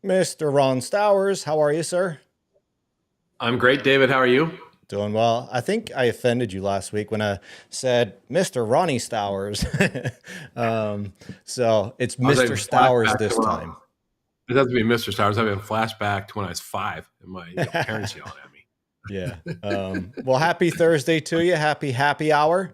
Mr. Ron Stowers, how are you, sir? I'm great, David. How are you? Doing well. I think I offended you last week when I said Mr. Ronnie Stowers. um, so it's I was Mr. having Stowers flashback to this when time. it doesn't be Mr. Star. I was having a flashback to when I was 5 and my parents yelling at me. Yeah. Well, happy Thursday to you. Happy hour.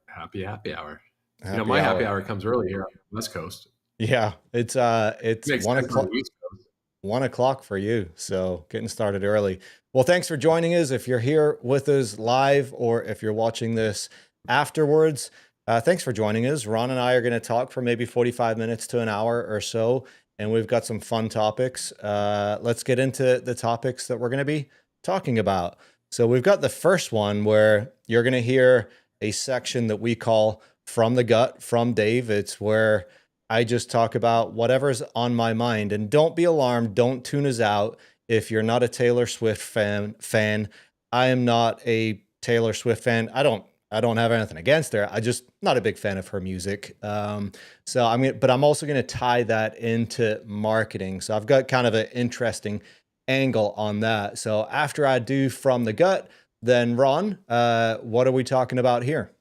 Happy hour. Happy My happy hour. hour comes early here on the West Coast. Yeah, it's Makes one sense on o'clock. the East Coast. 1 o'clock for you. So getting started early. Well, thanks for joining us. If you're here with us live or if you're watching this afterwards, thanks for joining us. Ron and I are going to talk for maybe 45 minutes to an hour or so. And we've got some fun topics. Let's get into the topics that we're going to be talking about. So we've got the first one where you're going to hear a section that we call From the Gut from Dave. It's where I just talk about whatever's on my mind, and don't be alarmed. Don't tune us out if you're not a Taylor Swift fan. I am not a Taylor Swift fan. I don't have anything against her. I just not a big fan of her music. But I'm also going to tie that into marketing. So I've got kind of an interesting angle on that. So after I do From the Gut, then Ron, what are we talking about here?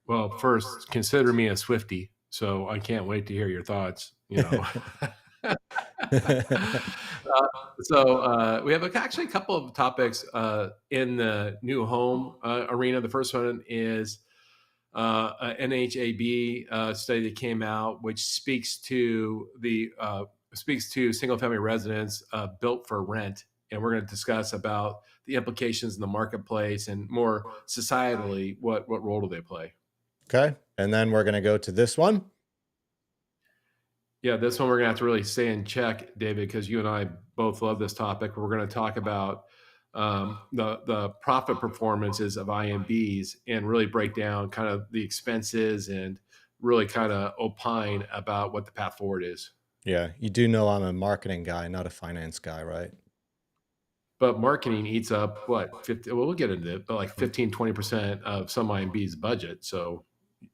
Well, first, consider me a Swiftie, so I can't wait to hear your thoughts. We have actually a couple of topics in the new home arena. The first one is an NHAB study that came out, which speaks to single family residents built for rent, and we're going to discuss about the implications in the marketplace and more societally what role do they play. Okay. And then we're going to go to this one. Yeah, this one we're gonna have to really stay in check, David, because you and I both love this topic. We're going to talk about the profit performances of IMBs and really break down kind of the expenses and really kind of opine about what the path forward is. Yeah, you do know I'm a marketing guy, not a finance guy, right? But marketing eats up what 50, well, we'll get into it, but like 15-20% of some IMB's budget. So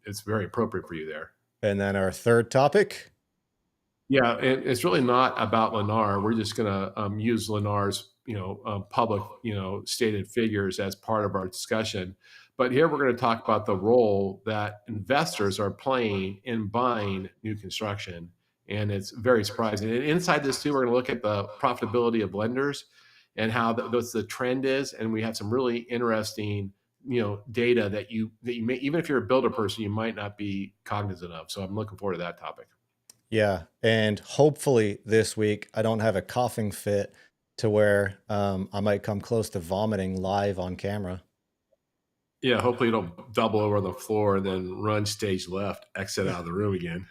it's very appropriate for you there. And then our third topic. Yeah, it's really not about Lennar. We're just going to use Lennar's, public, stated figures as part of our discussion. But here we're going to talk about the role that investors are playing in buying new construction, and it's very surprising. And inside this too, we're going to look at the profitability of lenders and how the trend is. And we have some really interesting, data that you may, even if you're a builder person, you might not be cognizant of. So I'm looking forward to that topic. Yeah. And hopefully this week I don't have a coughing fit to where I might come close to vomiting live on camera. Yeah, hopefully you don't double over on the floor and then run stage left, exit out of the room again.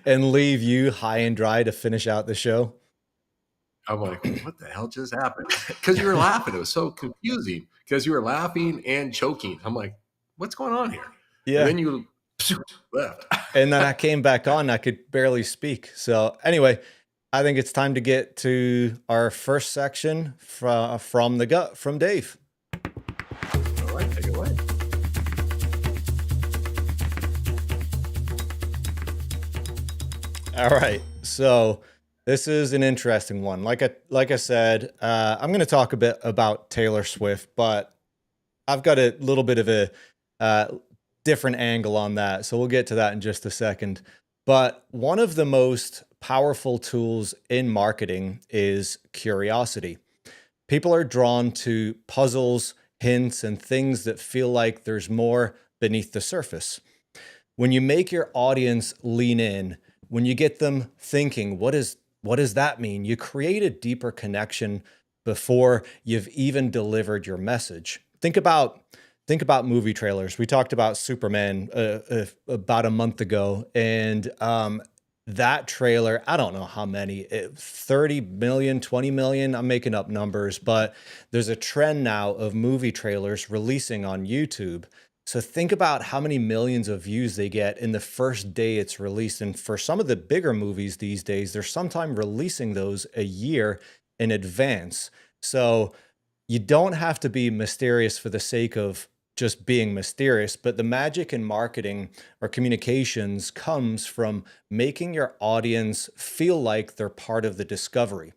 And leave you high and dry to finish out the show. I'm like, what the hell just happened? Because you were laughing. It was so confusing because you were laughing and choking. I'm like, what's going on here? Yeah. And then you left. And then I came back on. I could barely speak. So anyway, I think it's time to get to our first section from the gut from Dave. All right, take it away. All right. So this is an interesting one. Like I said, I'm going to talk a bit about Taylor Swift, but I've got a little bit of a different angle on that. So we'll get to that in just a second. But one of the most powerful tools in marketing is curiosity. People are drawn to puzzles, hints, and things that feel like there's more beneath the surface. When you make your audience lean in, when you get them thinking, what does that mean? You create a deeper connection before you've even delivered your message. Think about movie trailers. We talked about Superman about a month ago, and that trailer, I don't know how many, 30 million, 20 million, I'm making up numbers, but there's a trend now of movie trailers releasing on YouTube. So think about how many millions of views they get in the first day it's released. And for some of the bigger movies these days, they're sometimes releasing those a year in advance. So you don't have to be mysterious for the sake of just being mysterious, but the magic in marketing or communications comes from making your audience feel like they're part of the discovery.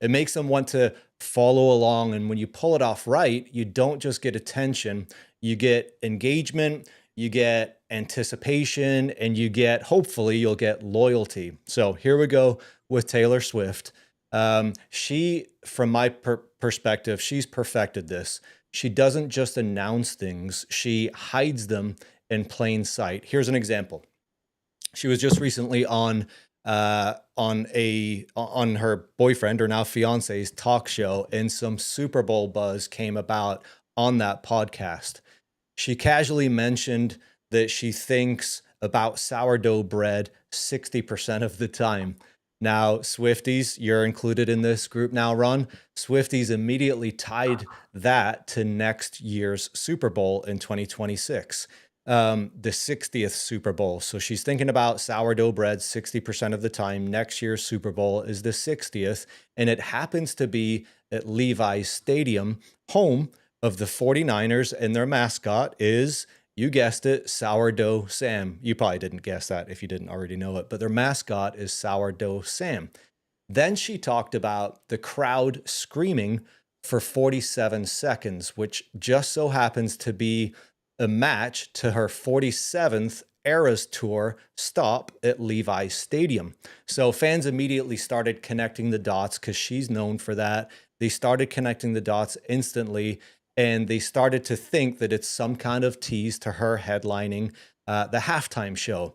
It makes them want to follow along. And when you pull it off right, you don't just get attention, you get engagement, you get anticipation, and you get, hopefully, you'll get loyalty. So here we go with Taylor Swift. She, from my perspective, she's perfected this. She doesn't just announce things, she hides them in plain sight. Here's an example. She was just recently on her boyfriend, or now fiance's, talk show, and some Super Bowl buzz came about on that podcast. She casually mentioned that she thinks about sourdough bread 60% of the time. Now, Swifties, you're included in this group now, Ron. Swifties immediately tied that to next year's Super Bowl in 2026, the 60th Super Bowl. So she's thinking about sourdough bread 60% of the time. Next year's Super Bowl is the 60th, and it happens to be at Levi's Stadium, home of the 49ers, and their mascot is, you guessed it, Sourdough Sam. You probably didn't guess that if you didn't already know it, but their mascot is Sourdough Sam. Then she talked about the crowd screaming for 47 seconds, which just so happens to be a match to her 47th Eras Tour stop at Levi's Stadium. So fans immediately started connecting the dots because she's known for that. They started connecting the dots instantly, and they started to think that it's some kind of tease to her headlining the halftime show.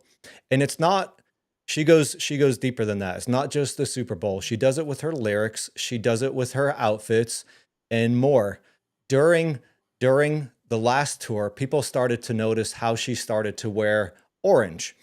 And it's not, she goes deeper than that. It's not just the Super Bowl. She does it with her lyrics, she does it with her outfits and more. During the last tour, people started to notice how she started to wear orange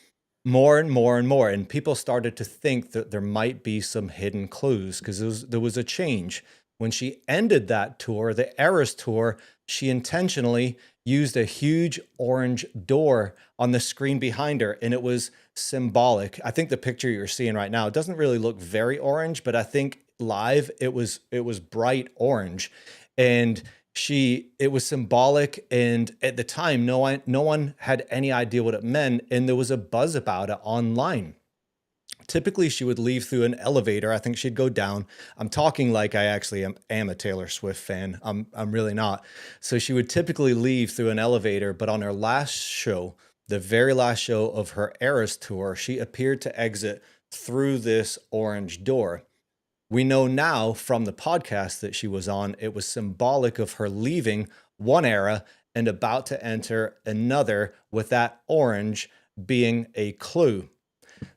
more and more and more. And people started to think that there might be some hidden clues because there was a change. When she ended that tour, the Eras Tour, she intentionally used a huge orange door on the screen behind her, and it was symbolic. I think the picture you're seeing right now, it doesn't really look very orange, but I think live it was bright orange. And it was symbolic, and at the time no one had any idea what it meant, and there was a buzz about it online. Typically she would leave through an elevator. I think she'd go down. I'm talking like I actually am a Taylor Swift fan. I'm really not. So she would typically leave through an elevator, but on her last show, the very last show of her Eras Tour, she appeared to exit through this orange door. We know now from the podcast that she was on, it was symbolic of her leaving one era and about to enter another, with that orange being a clue.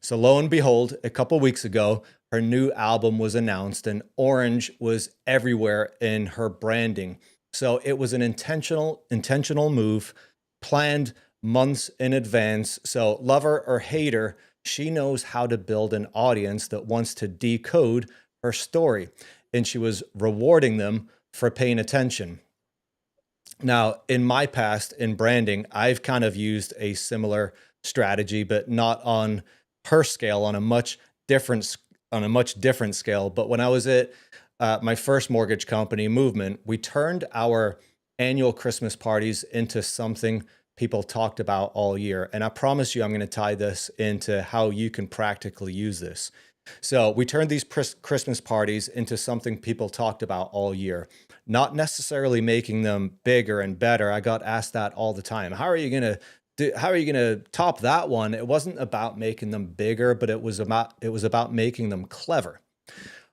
So lo and behold, a couple weeks ago, her new album was announced, and orange was everywhere in her branding. So it was an intentional move, planned months in advance. So lover or hater, she knows how to build an audience that wants to decode her story, and she was rewarding them for paying attention. Now, in my past in branding, I've kind of used a similar strategy, but not on her scale, on a much different scale. But when I was at my first mortgage company, Movement, we turned our annual Christmas parties into something people talked about all year. And I promise you, I'm going to tie this into how you can practically use this. So we turned these Christmas parties into something people talked about all year, not necessarily making them bigger and better. I got asked that all the time. How are you going to top that one? It wasn't about making them bigger, but it was about making them clever.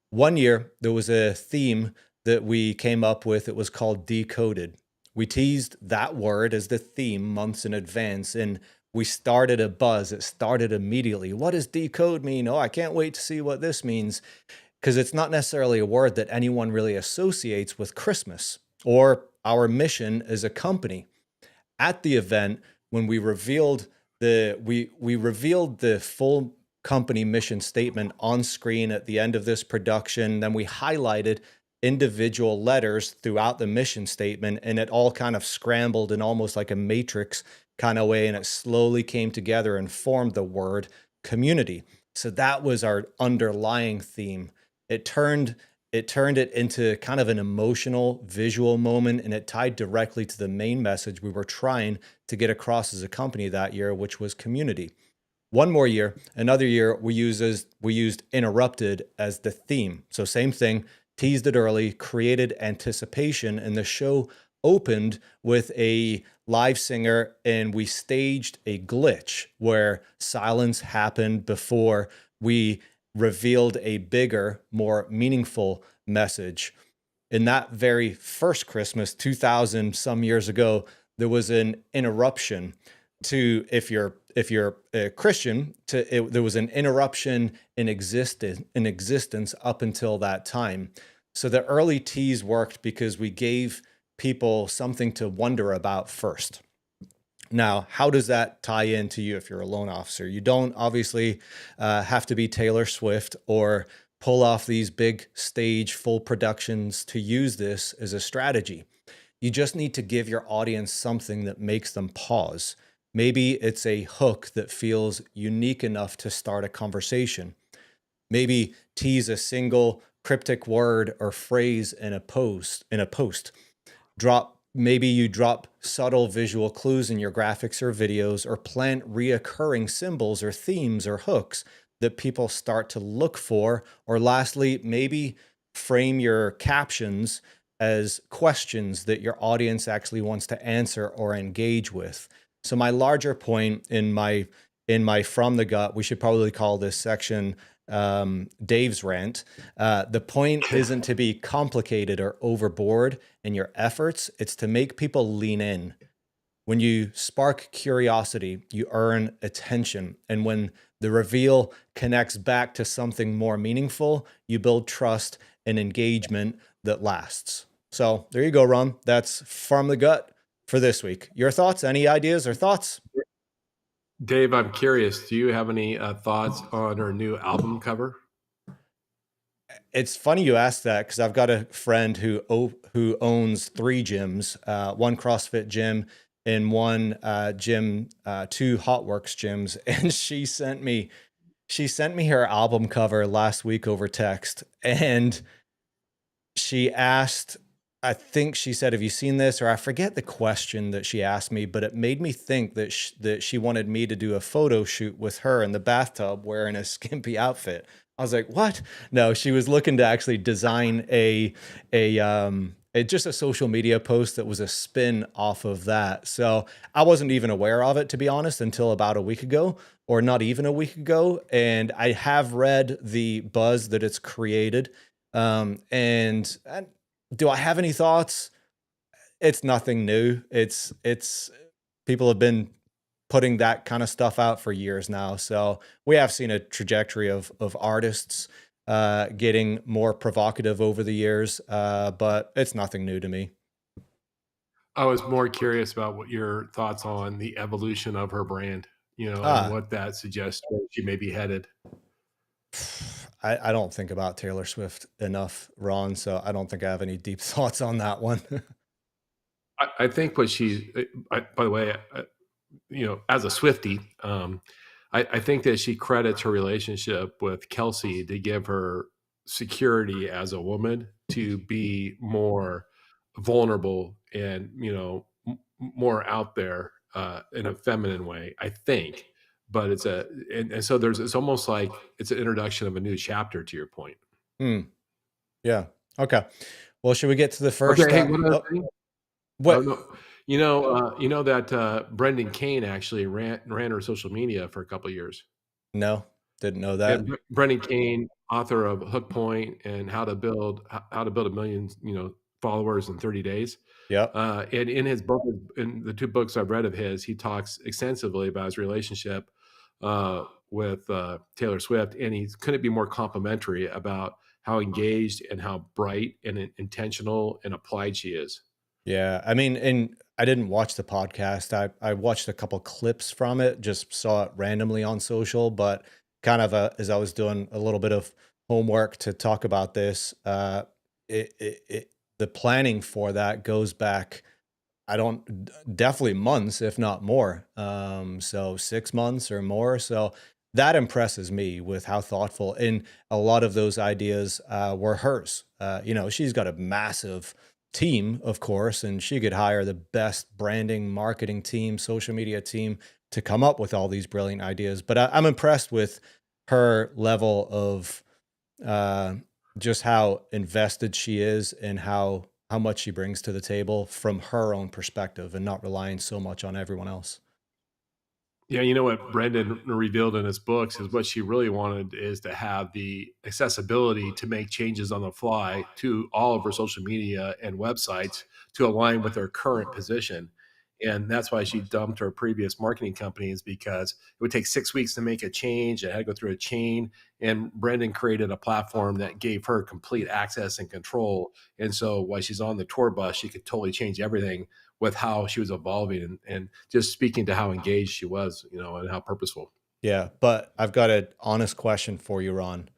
One year there was a theme that we came up with. It was called Decoded. We teased that word as the theme months in advance, and we started a buzz. It started immediately. What does decode mean? Oh, I can't wait to see what this means, because it's not necessarily a word that anyone really associates with Christmas or our mission as a company. At the event, when we revealed we revealed the full company mission statement on screen at the end of this production, then we highlighted individual letters throughout the mission statement, and it all kind of scrambled in almost like a matrix kind of way, and it slowly came together and formed the word community. So that was our underlying theme. It turned it turned it into kind of an emotional visual moment, and it tied directly to the main message we were trying to get across as a company that year, which was community. One more year, another year, we used interrupted as the theme. So same thing, teased it early, created anticipation, and the show opened with a live singer, and we staged a glitch where silence happened before we revealed a bigger, more meaningful message. In that very first Christmas, 2000 some years ago, there was an interruption to, if you're a Christian, there was an interruption in existence up until that time. So the early teas worked because we gave people something to wonder about first. Now, how does that tie into you if you're a loan officer? You don't obviously have to be Taylor Swift or pull off these big stage full productions to use this as a strategy. You just need to give your audience something that makes them pause. Maybe it's a hook that feels unique enough to start a conversation. Maybe tease a single cryptic word or phrase in a post. Maybe you drop subtle visual clues in your graphics or videos, or plant reoccurring symbols or themes or hooks that people start to look for. Or lastly, maybe frame your captions as questions that your audience actually wants to answer or engage with. So my larger point in my from the gut, we should probably call this section Dave's rant. The point isn't to be complicated or overboard in your efforts, it's to make people lean in. When you spark curiosity, you earn attention. And when the reveal connects back to something more meaningful, you build trust and engagement that lasts. So there you go, Ron. That's from the gut for this week. Your thoughts? Any ideas or thoughts? Dave, I'm curious. Do you have any thoughts on her new album cover? It's funny you asked that because I've got a friend who owns three gyms, one CrossFit gym and one gym, two HotWorks gyms, and she sent me her album cover last week over text, and she asked, I think she said, "Have you seen this?" Or I forget the question that she asked me, but it made me think that she wanted me to do a photo shoot with her in the bathtub wearing a skimpy outfit. I was like, "What?" No, she was looking to actually design just a social media post that was a spin off of that. So I wasn't even aware of it, to be honest, until about a week ago, or not even a week ago. And I have read the buzz that it's created. And do I have any thoughts? It's nothing new. It's people have been putting that kind of stuff out for years now. So we have seen a trajectory of artists getting more provocative over the years, but it's nothing new to me. I was more curious about what your thoughts on the evolution of her brand, and Ah, what that suggests where she may be headed. I don't think about Taylor Swift enough, Ron. So I don't think I have any deep thoughts on that one. I think what she, by the way, as a Swiftie, I think that she credits her relationship with Kelsey to give her security as a woman to be more vulnerable and more out there in a feminine way. I think, but and so it's almost like it's an introduction of a new chapter. To your point. Hmm. Yeah. Okay. Well, should we get to the Okay. first? Hey, one other Oh, thing. Oh what? no, you know that Brendan Kane actually ran her social media for a couple of years. No, didn't know Yeah, that. Brendan Kane, author of Hook Point and how to build a million followers in 30 days. Yep. And in his book, in the two books I've read of his, he talks extensively about his relationship with Taylor Swift, and he couldn't be more complimentary about how engaged and how bright and intentional and applied she is. Yeah, I mean, and I didn't watch the podcast. I watched a couple clips from it, just saw it randomly on social, but kind of as I was doing a little bit of homework to talk about this, the planning for that goes back. I don't definitely months, if not more. So 6 months or more. So that impresses me with how thoughtful, and a lot of those ideas were hers. She's got a massive team, of course, and she could hire the best branding, marketing team, social media team to come up with all these brilliant ideas. But I'm impressed with her level of uh, just how invested she is and how much she brings to the table from her own perspective and not relying so much on everyone else. Yeah, you know what Brendan revealed in his books is what she really wanted is to have the accessibility to make changes on the fly to all of her social media and websites to align with her current position. And that's why she dumped her previous marketing companies because it would take 6 weeks to make a change. It had to go through a chain. And Brendan created a platform that gave her complete access and control. And so while she's on the tour bus, she could totally change everything with how she was evolving and just speaking to how engaged she was, and how purposeful. Yeah, but I've got an honest question for you, Ron.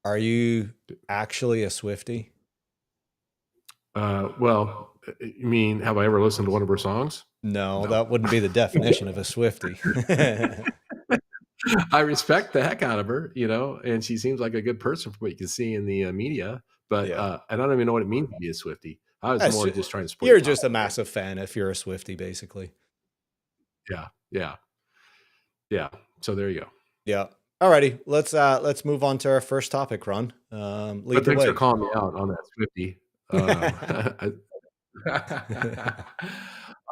Are you actually a Swiftie? You mean, have I ever listened to one of her songs? No, No. that wouldn't be the definition of a Swiftie. I respect the heck out of her, and she seems like a good person from what you can see in the media. But Yeah. I don't even know what it means to be a Swifty. I was That's more ju just trying to support You're your just a topic. massive fan if you're a Swiftie, basically. Yeah, yeah, yeah. So there you go. Yeah. Alrighty, let's move on to our first topic, Ron. But Lead the thanks for way. calling me out on that Swifty.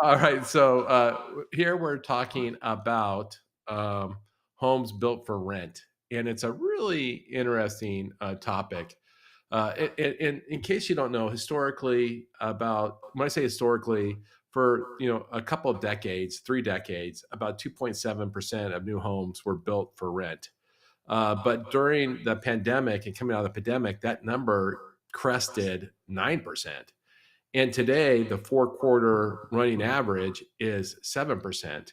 All right. So here we're talking about um, homes built for rent, and it's a really interesting topic. In case you don't know, historically, about when I say historically, for a couple of decades, 3 decades, about 2.7% of new homes were built for rent. But during the pandemic and coming out of the pandemic, that number crested 9%. And today, the 4-quarter running average is 7%. And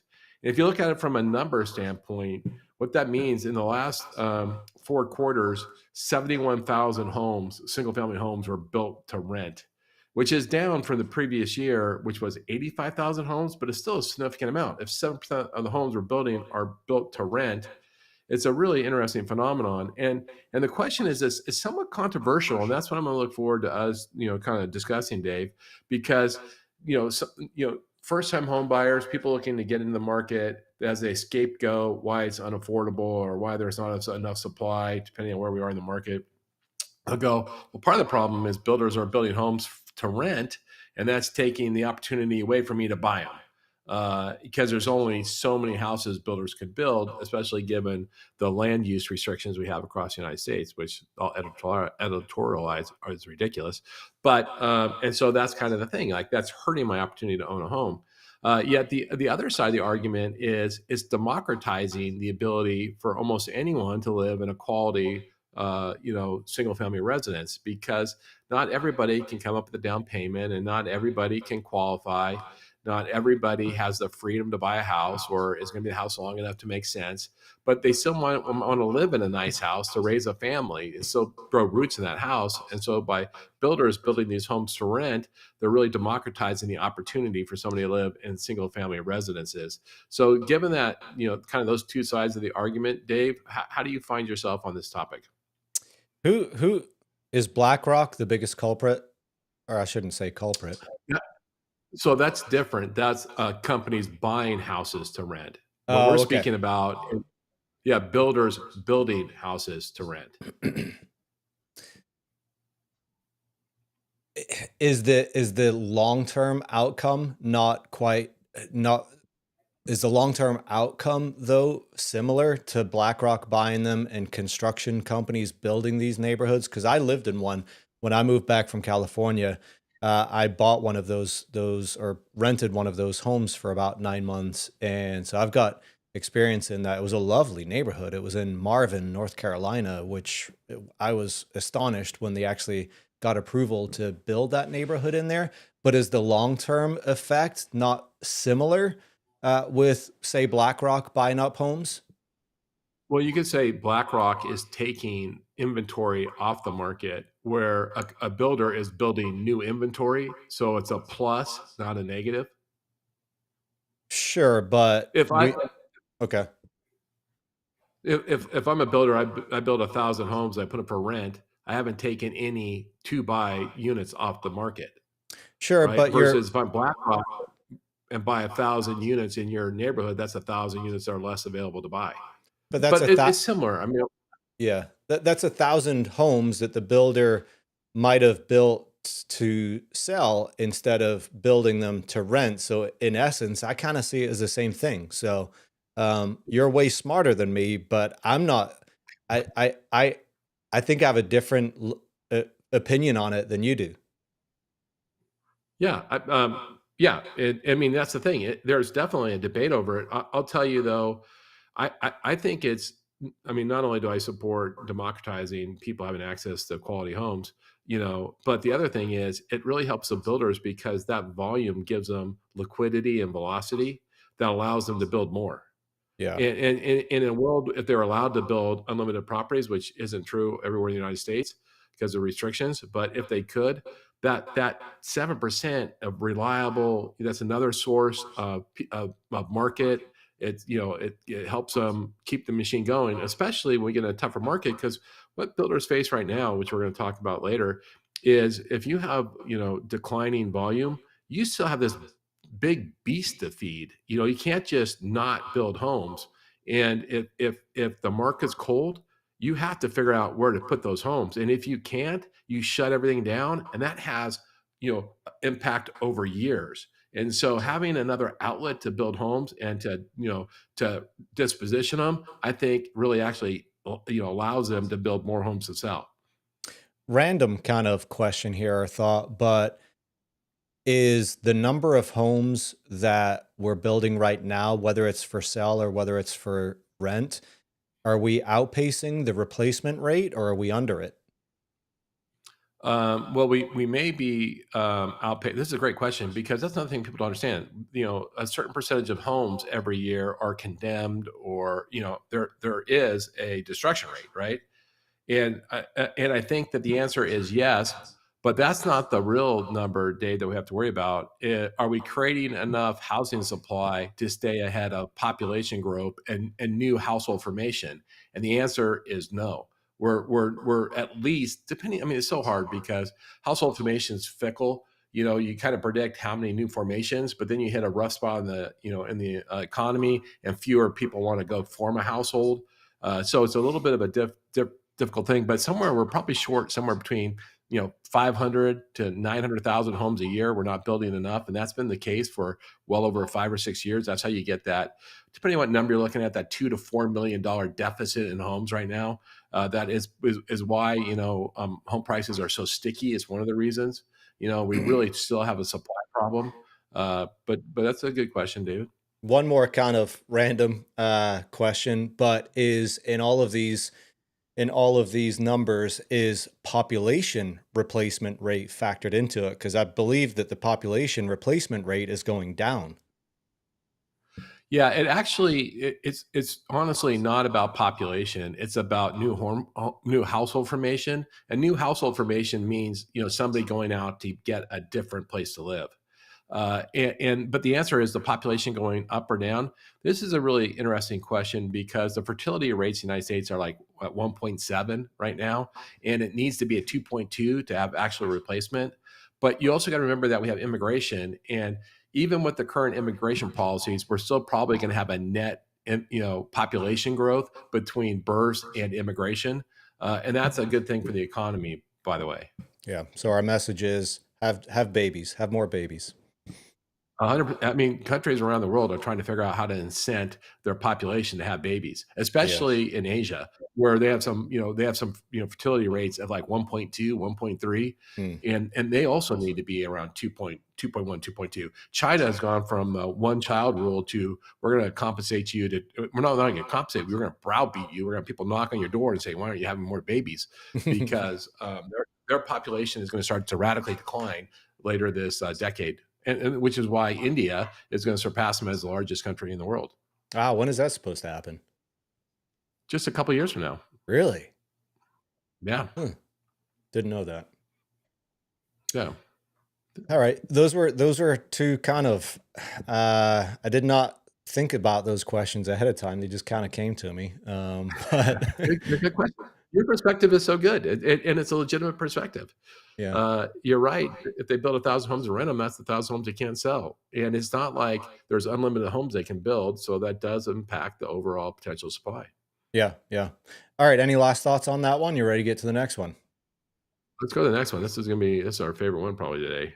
if you look at it from a number standpoint, what that means in the last 4 quarters, 71,000 homes, single family homes, were built to rent, which is down from the previous year, which was 85,000 homes, but it's still a significant amount. If 7% of the homes we're building are built to rent, it's a really interesting phenomenon. And the question is this is somewhat controversial, and that's what I'm going to look forward to us, kind of discussing, Dave, because first time home buyers, people looking to get into the market as a scapegoat why it's unaffordable or why there's not enough supply, depending on where we are in the market. I'll go, well, part of the problem is builders are building homes to rent, and that's taking the opportunity away from me to buy them. Because there's only so many houses builders could build, especially given the land use restrictions we have across the United States, which all editorialize is ridiculous. But and so that's kind of the thing. Like that's hurting my opportunity to own a home. Yet the other side of the argument is it's democratizing the ability for almost anyone to live in a quality single family residence, because not everybody can come up with a down payment and not everybody can qualify. Not everybody has the freedom to buy a house or is going to be a house long enough to make sense, but they still want to live in a nice house to raise a family and still grow roots in that house. And so by builders building these homes to rent, they're really democratizing the opportunity for somebody to live in single family residences. So given that, kind of those two sides of the argument, Dave, how do you find yourself on this topic? Who is BlackRock the biggest culprit? Or I shouldn't say culprit. Yeah. So that's different. That's companies buying houses to rent. What we're Oh, okay. speaking about, yeah, builders building houses to rent. Is the long-term outcome not quite not is the long-term outcome though similar to BlackRock buying them and construction companies building these neighborhoods? Because I lived in one when I moved back from California. I bought one of those or rented one of those homes for about 9 months, and so I've got experience in that. It was a lovely neighborhood. It was in Marvin, North Carolina, which I was astonished when they actually got approval to build that neighborhood in there. But is the long-term effect not similar with, say, BlackRock buying up homes? Well, you could say BlackRock is taking inventory off the market where a builder is building new inventory. So it's a plus, not a negative. Sure, but If I we okay. if I'm a builder, I build 1,000 homes, I put them for rent. I haven't taken any to buy units off the market, Sure, right? but you're Versus if I'm BlackRock and buy 1,000 units in your neighborhood, that's 1,000 units that are less available to buy. but that's But a thou it's similar. I mean, yeah, that's 1,000 homes that the builder might have built to sell instead of building them to rent. So in essence, I kind of see it as the same thing. So you're way smarter than me, but I'm not. I I I I think I have a different opinion on it than you do. yeah, yeah. I mean, that's the thing. There's definitely a debate over it. I'll tell you though, I think it's. I mean, not only do I support democratizing people having access to quality homes, but the other thing is it really helps the builders because that volume gives them liquidity and velocity that allows them to build more. Yeah. And in a world, if they're allowed to build unlimited properties, which isn't true everywhere in the United States because of restrictions, but if they could, that 7% of reliable, that's another source of market. It helps them keep the machine going, especially when we get in a tougher market. Because what builders face right now, which we're going to talk about later, is if you have declining volume, you still have this big beast to feed. You can't just not build homes. And if the market's cold, you have to figure out where to put those homes. And if you can't, you shut everything down, and that has impact over years. And so having another outlet to build homes and to disposition them, I think really actually allows them to build more homes to sell. Random kind of question here or thought, but is the number of homes that we're building right now, whether it's for sale or whether it's for rent, are we outpacing the replacement rate or are we under it? Well, we may be outpaced. This is a great question because that's another thing people don't understand. A certain percentage of homes every year are condemned, or there is a destruction rate, right? And I think that the answer is yes, but that's not the real number, Dave, that we have to worry about. Are we creating enough housing supply to stay ahead of population growth and new household formation? And the answer is no. We're at least depending. I mean, it's so hard because household formation is fickle. You kind of predict how many new formations, but then you hit a rough spot in the economy, and fewer people want to go form a household. So it's a little bit of a difficult thing, but somewhere we're probably short somewhere between 500 to 900,000 homes a year. We're not building enough, and that's been the case for well over 5 or 6 years. That's how you get that. Depending on what number you're looking at, that $2 to $4 million deficit in homes right now. That is why home prices are so sticky. It's one of the reasons. We really still have a supply problem. But that's a good question, David. One more kind of random question, but is in all of these numbers, is population replacement rate factored into it? Because I believe that the population replacement rate is going down. Yeah, it's honestly not about population. It's about new household formation. And new household formation means somebody going out to get a different place to live. But the answer is the population going up or down. This is a really interesting question because the fertility rates in the United States are like at 1.7 right now, and it needs to be at 2.2 to have actual replacement. But you also got to remember that we have immigration, and even with the current immigration policies, we're still probably going to have a net, population growth between births and immigration, and that's a good thing for the economy, by the way. Yeah. So our message is have babies, have more babies. 100. I mean, countries around the world are trying to figure out how to incent their population to have babies, Yeah. especially in Asia, where they have some fertility rates of like 1.2, 1.3, Hmm. and they also need to be around 2.1, 2.2. China has gone from one child rule to we're going to compensate you to we're not going to compensate. We're going to browbeat you. We're going to have people knock on your door and say, why aren't you having more babies? Because their population is going to start to radically decline later this decade, and which is why India is going to surpass them as the largest country in the world When is that supposed to happen? just a couple of years from now. Really? Yeah, Huh. Didn't know that. yeah. All right. Those were two kind of I did not think about those questions ahead of time. They just kind of came to me. But Good question. Your perspective is so good, and it's a legitimate perspective. yeah, You're right. If they build 1,000 homes and rent them, that's 1,000 homes they can't sell. And it's not like there's unlimited homes they can build, so that does impact the overall potential supply. yeah, yeah. All right. Any last thoughts on that one? You ready to get to the next one? Let's go to the next one. This is our favorite one probably today.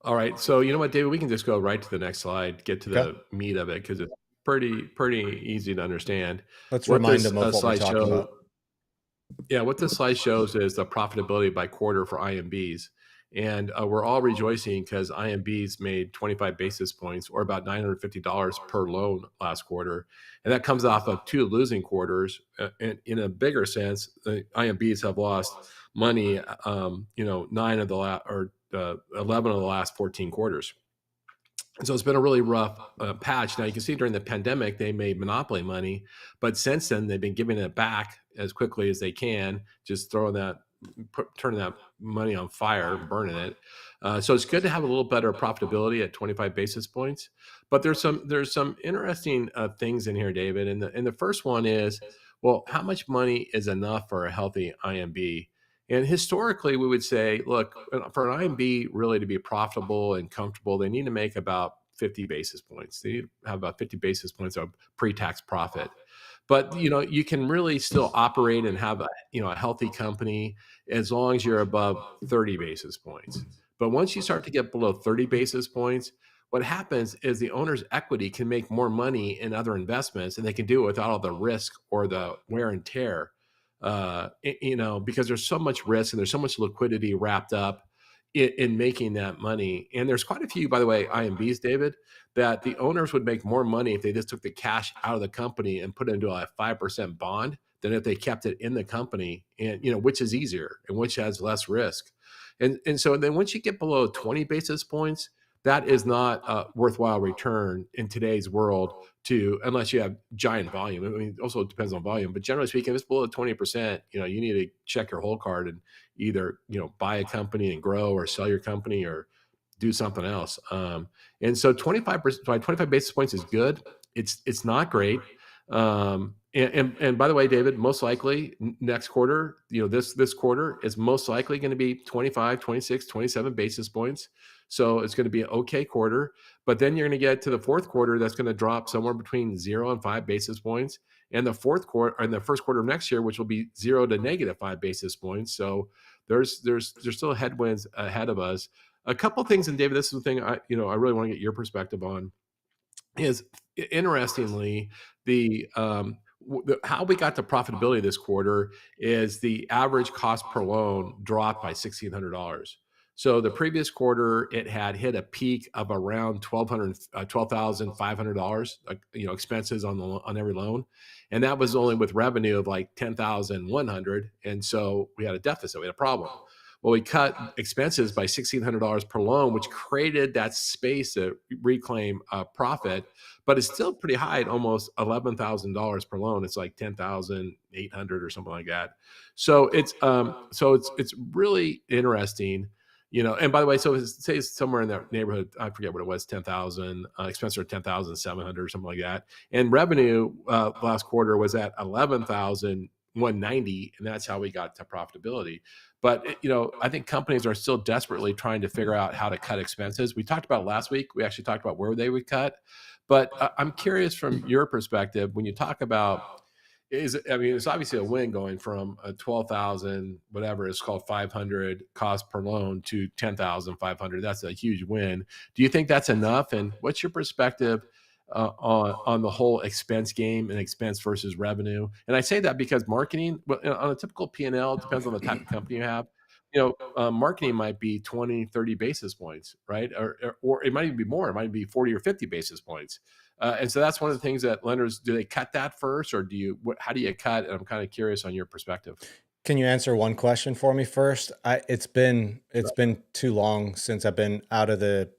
All right. So you know what, David? We can just go right to the next slide, get to Okay. the meat of it because it's pretty easy to understand. Let's What remind this them of what we're slide talking shows, about. yeah, what this slide shows is the profitability by quarter for IMBs. And we're all rejoicing because IMBs made 25 basis points or about $950 per loan last quarter. And that comes off of two losing quarters. And in a bigger sense, the IMBs have lost money, nine of the last or 11 of the last 14 quarters. So it's been a really rough patch. Now you can see during the pandemic they made monopoly money, but since then they've been giving it back as quickly as they can, just turning that money on fire, burning it. So it's good to have a little better profitability at 25 basis points. But there's some interesting things in here, David. And the first one is, well, how much money is enough for a healthy IMB? And historically, we would say, look, for an IMB really to be profitable and comfortable, they need to make about 50 basis points. They need to have about 50 basis points of pre-tax profit. But you can really still operate and have a healthy company as long as you're above 30 basis points. But once you start to get below 30 basis points, what happens is the owner's equity can make more money in other investments, and they can do it without all the risk or the wear and tear because there's so much risk and there's so much liquidity wrapped up in making that money. And there's quite a few, by the way, IMBs, David, that the owners would make more money if they just took the cash out of the company and put it into a 5% bond than if they kept it in the company, and which is easier and which has less risk. And so then once you get below 20 basis points, that is not a worthwhile return in today's world to unless you have giant volume. I mean, also it depends on volume, but generally speaking, if it's below 20%, you need to check your whole card and either, buy a company and grow or sell your company or do something else. And so 25%, 25 basis points is good. It's not great. And by the way, David, most likely next quarter, this quarter is most likely going to be 25, 26, 27 basis points. So it's going to be an okay quarter, but then you're going to get to the fourth quarter that's going to drop somewhere between 0 and 5 basis points, and the fourth quarter and the first quarter of next year, which will be 0 to -5 basis points. So there's still headwinds ahead of us. A couple things, and David, this is the thing I really want to get your perspective on is interestingly how we got to profitability this quarter is the average cost per loan dropped by $1,600. So the previous quarter, it had hit a peak of around $12,500, expenses on every loan, and that was only with revenue of like 10,100, and so we had a deficit, we had a problem. Well, we cut expenses by $1,600 per loan, which created that space to reclaim profit, but it's still pretty high at almost $11,000 per loan. It's like 10,800 or something like that. So it's really interesting. And by the way, so say it's somewhere in that neighborhood, I forget what it was, 10,000, expenses are 10,700 or something like that. And revenue last quarter was at 11,190, and that's how we got to profitability. But I think companies are still desperately trying to figure out how to cut expenses. We talked about it last week. We actually talked about where they would cut. But I'm curious from your perspective when you talk about it's obviously a win going from a 12,000 whatever it's called 500 cost per loan to 10,500. That's a huge win. Do you think that's enough? And what's your perspective on the whole expense game and expense versus revenue? And I say that because marketing, well, on a typical P&L, it depends on the type of company you have. Marketing might be 20, 30 basis points, right? Or it might even be more. It might be 40 or 50 basis points. And so that's one of the things that lenders, do they cut that first, or how do you cut? And I'm kind of curious on your perspective. Can you answer one question for me first? It's been too long since I've been out of the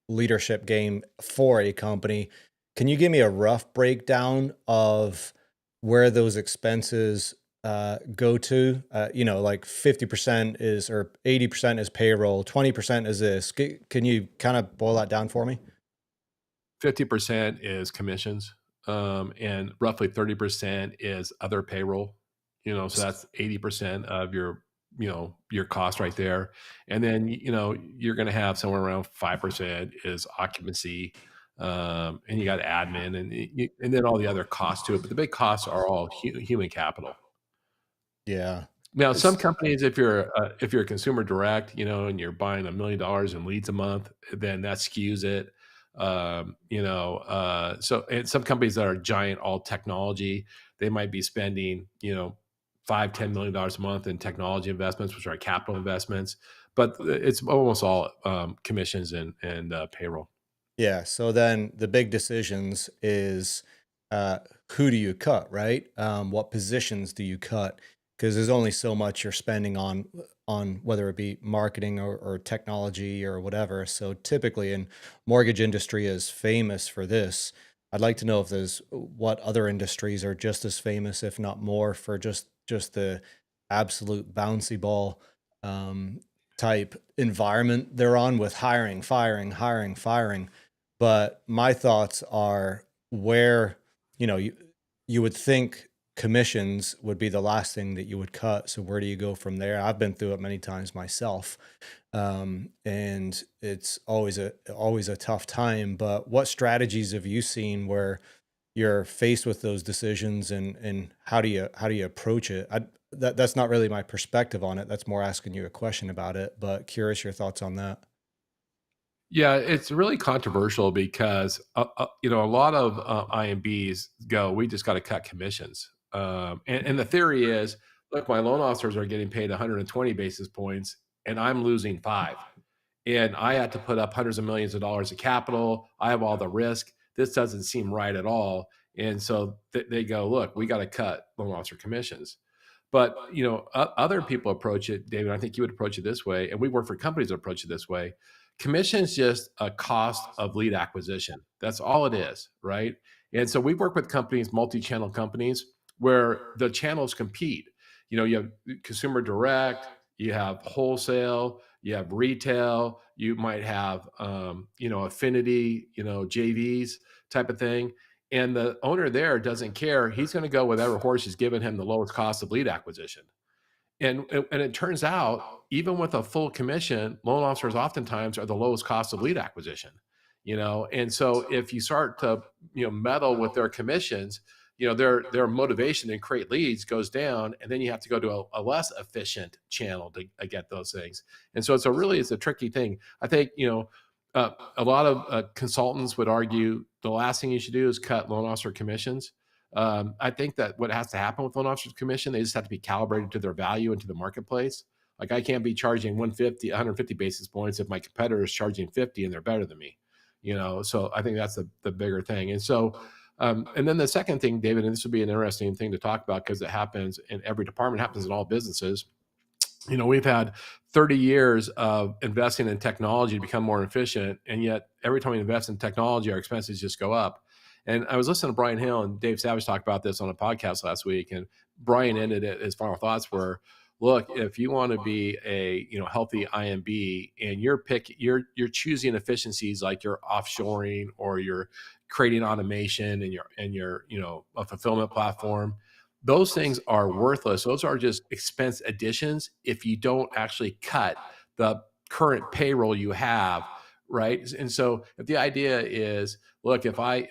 leadership game for a company. Can you give me a rough breakdown of where those expenses go to? Like 50% is or 80% is payroll, 20% is this. Can you kind of boil that down for me? 50% is commissions, and roughly 30% is other payroll. So that's 80% of your cost right there. And then you're going to have somewhere around 5% is occupancy, and you got admin, and then all the other costs to it. But the big costs are all human capital. Yeah. Now, some It's companies, if you're a consumer direct, and you're buying $1 million in leads a month, then that skews it. So and some companies that are giant, all technology, they might be spending, $5-10 million a month in technology investments, which are capital investments, but it's almost all commissions and payroll. Yeah. So then the big decisions is uh, who do you cut, right? What positions do you cut? Because there's only so much you're spending on whether it be marketing or technology or whatever. So typically, in mortgage industry is famous for this. I'd like to know if there's what other industries are just as famous, if not more, for just the absolute bouncy ball um, type environment they're on with hiring, firing, hiring, firing. But my thoughts are where, you know, you would think commissions would be the last thing that you would cut. So where do you go from there? I've been through it many times myself. And it's always a tough time. But what strategies have you seen where you're faced with those decisions and how do you approach it? That's not really my perspective on it. That's more asking you a question about it, but curious your thoughts on that. Yeah, it's really controversial because a lot of IMBs go, we just got to cut commissions, and the theory is, look, my loan officers are getting paid 120 basis points, and I'm losing five, and I had to put up hundreds of millions of dollars of capital. I have all the risk. This doesn't seem right at all, and so they go, look, we got to cut loan officer commissions. But other people approach it, David. I think you would approach it this way, and we work for companies that approach it this way. Commission is just a cost of lead acquisition. That's all it is, right? And so we work with companies, multi-channel companies, where the channels compete. You have consumer direct, you have wholesale, you have retail, you might have affinity, JVs type of thing. And the owner there doesn't care. He's going to go with whatever horse is giving him the lowest cost of lead acquisition. And it turns out, even with a full commission, loan officers oftentimes are the lowest cost of lead acquisition. And so if you start to meddle with their commissions, their motivation to create leads goes down, and then you have to go to a less efficient channel to get those things. And so it's a tricky thing. I think a lot of consultants would argue the last thing you should do is cut loan officer commissions. I think that what has to happen with loan officers commission, they just have to be calibrated to their value and to the marketplace. Like, I can't be charging 150 basis points if my competitor is charging 50 and they're better than me. So I think that's the bigger thing. And so, and then the second thing, David, and this would be an interesting thing to talk about because it happens in every department, happens in all businesses. We've had 30 years of investing in technology to become more efficient, and yet every time we invest in technology, our expenses just go up. And I was listening to Brian Hill and Dave Savage talk about this on a podcast last week, and Brian ended it. His final thoughts were, "Look, if you want to be a healthy IMB, and you're choosing efficiencies like you're offshoring or you're creating automation and your a fulfillment platform." Those things are worthless. Those are just expense additions if you don't actually cut the current payroll you have, right? And so if the idea is, look, if I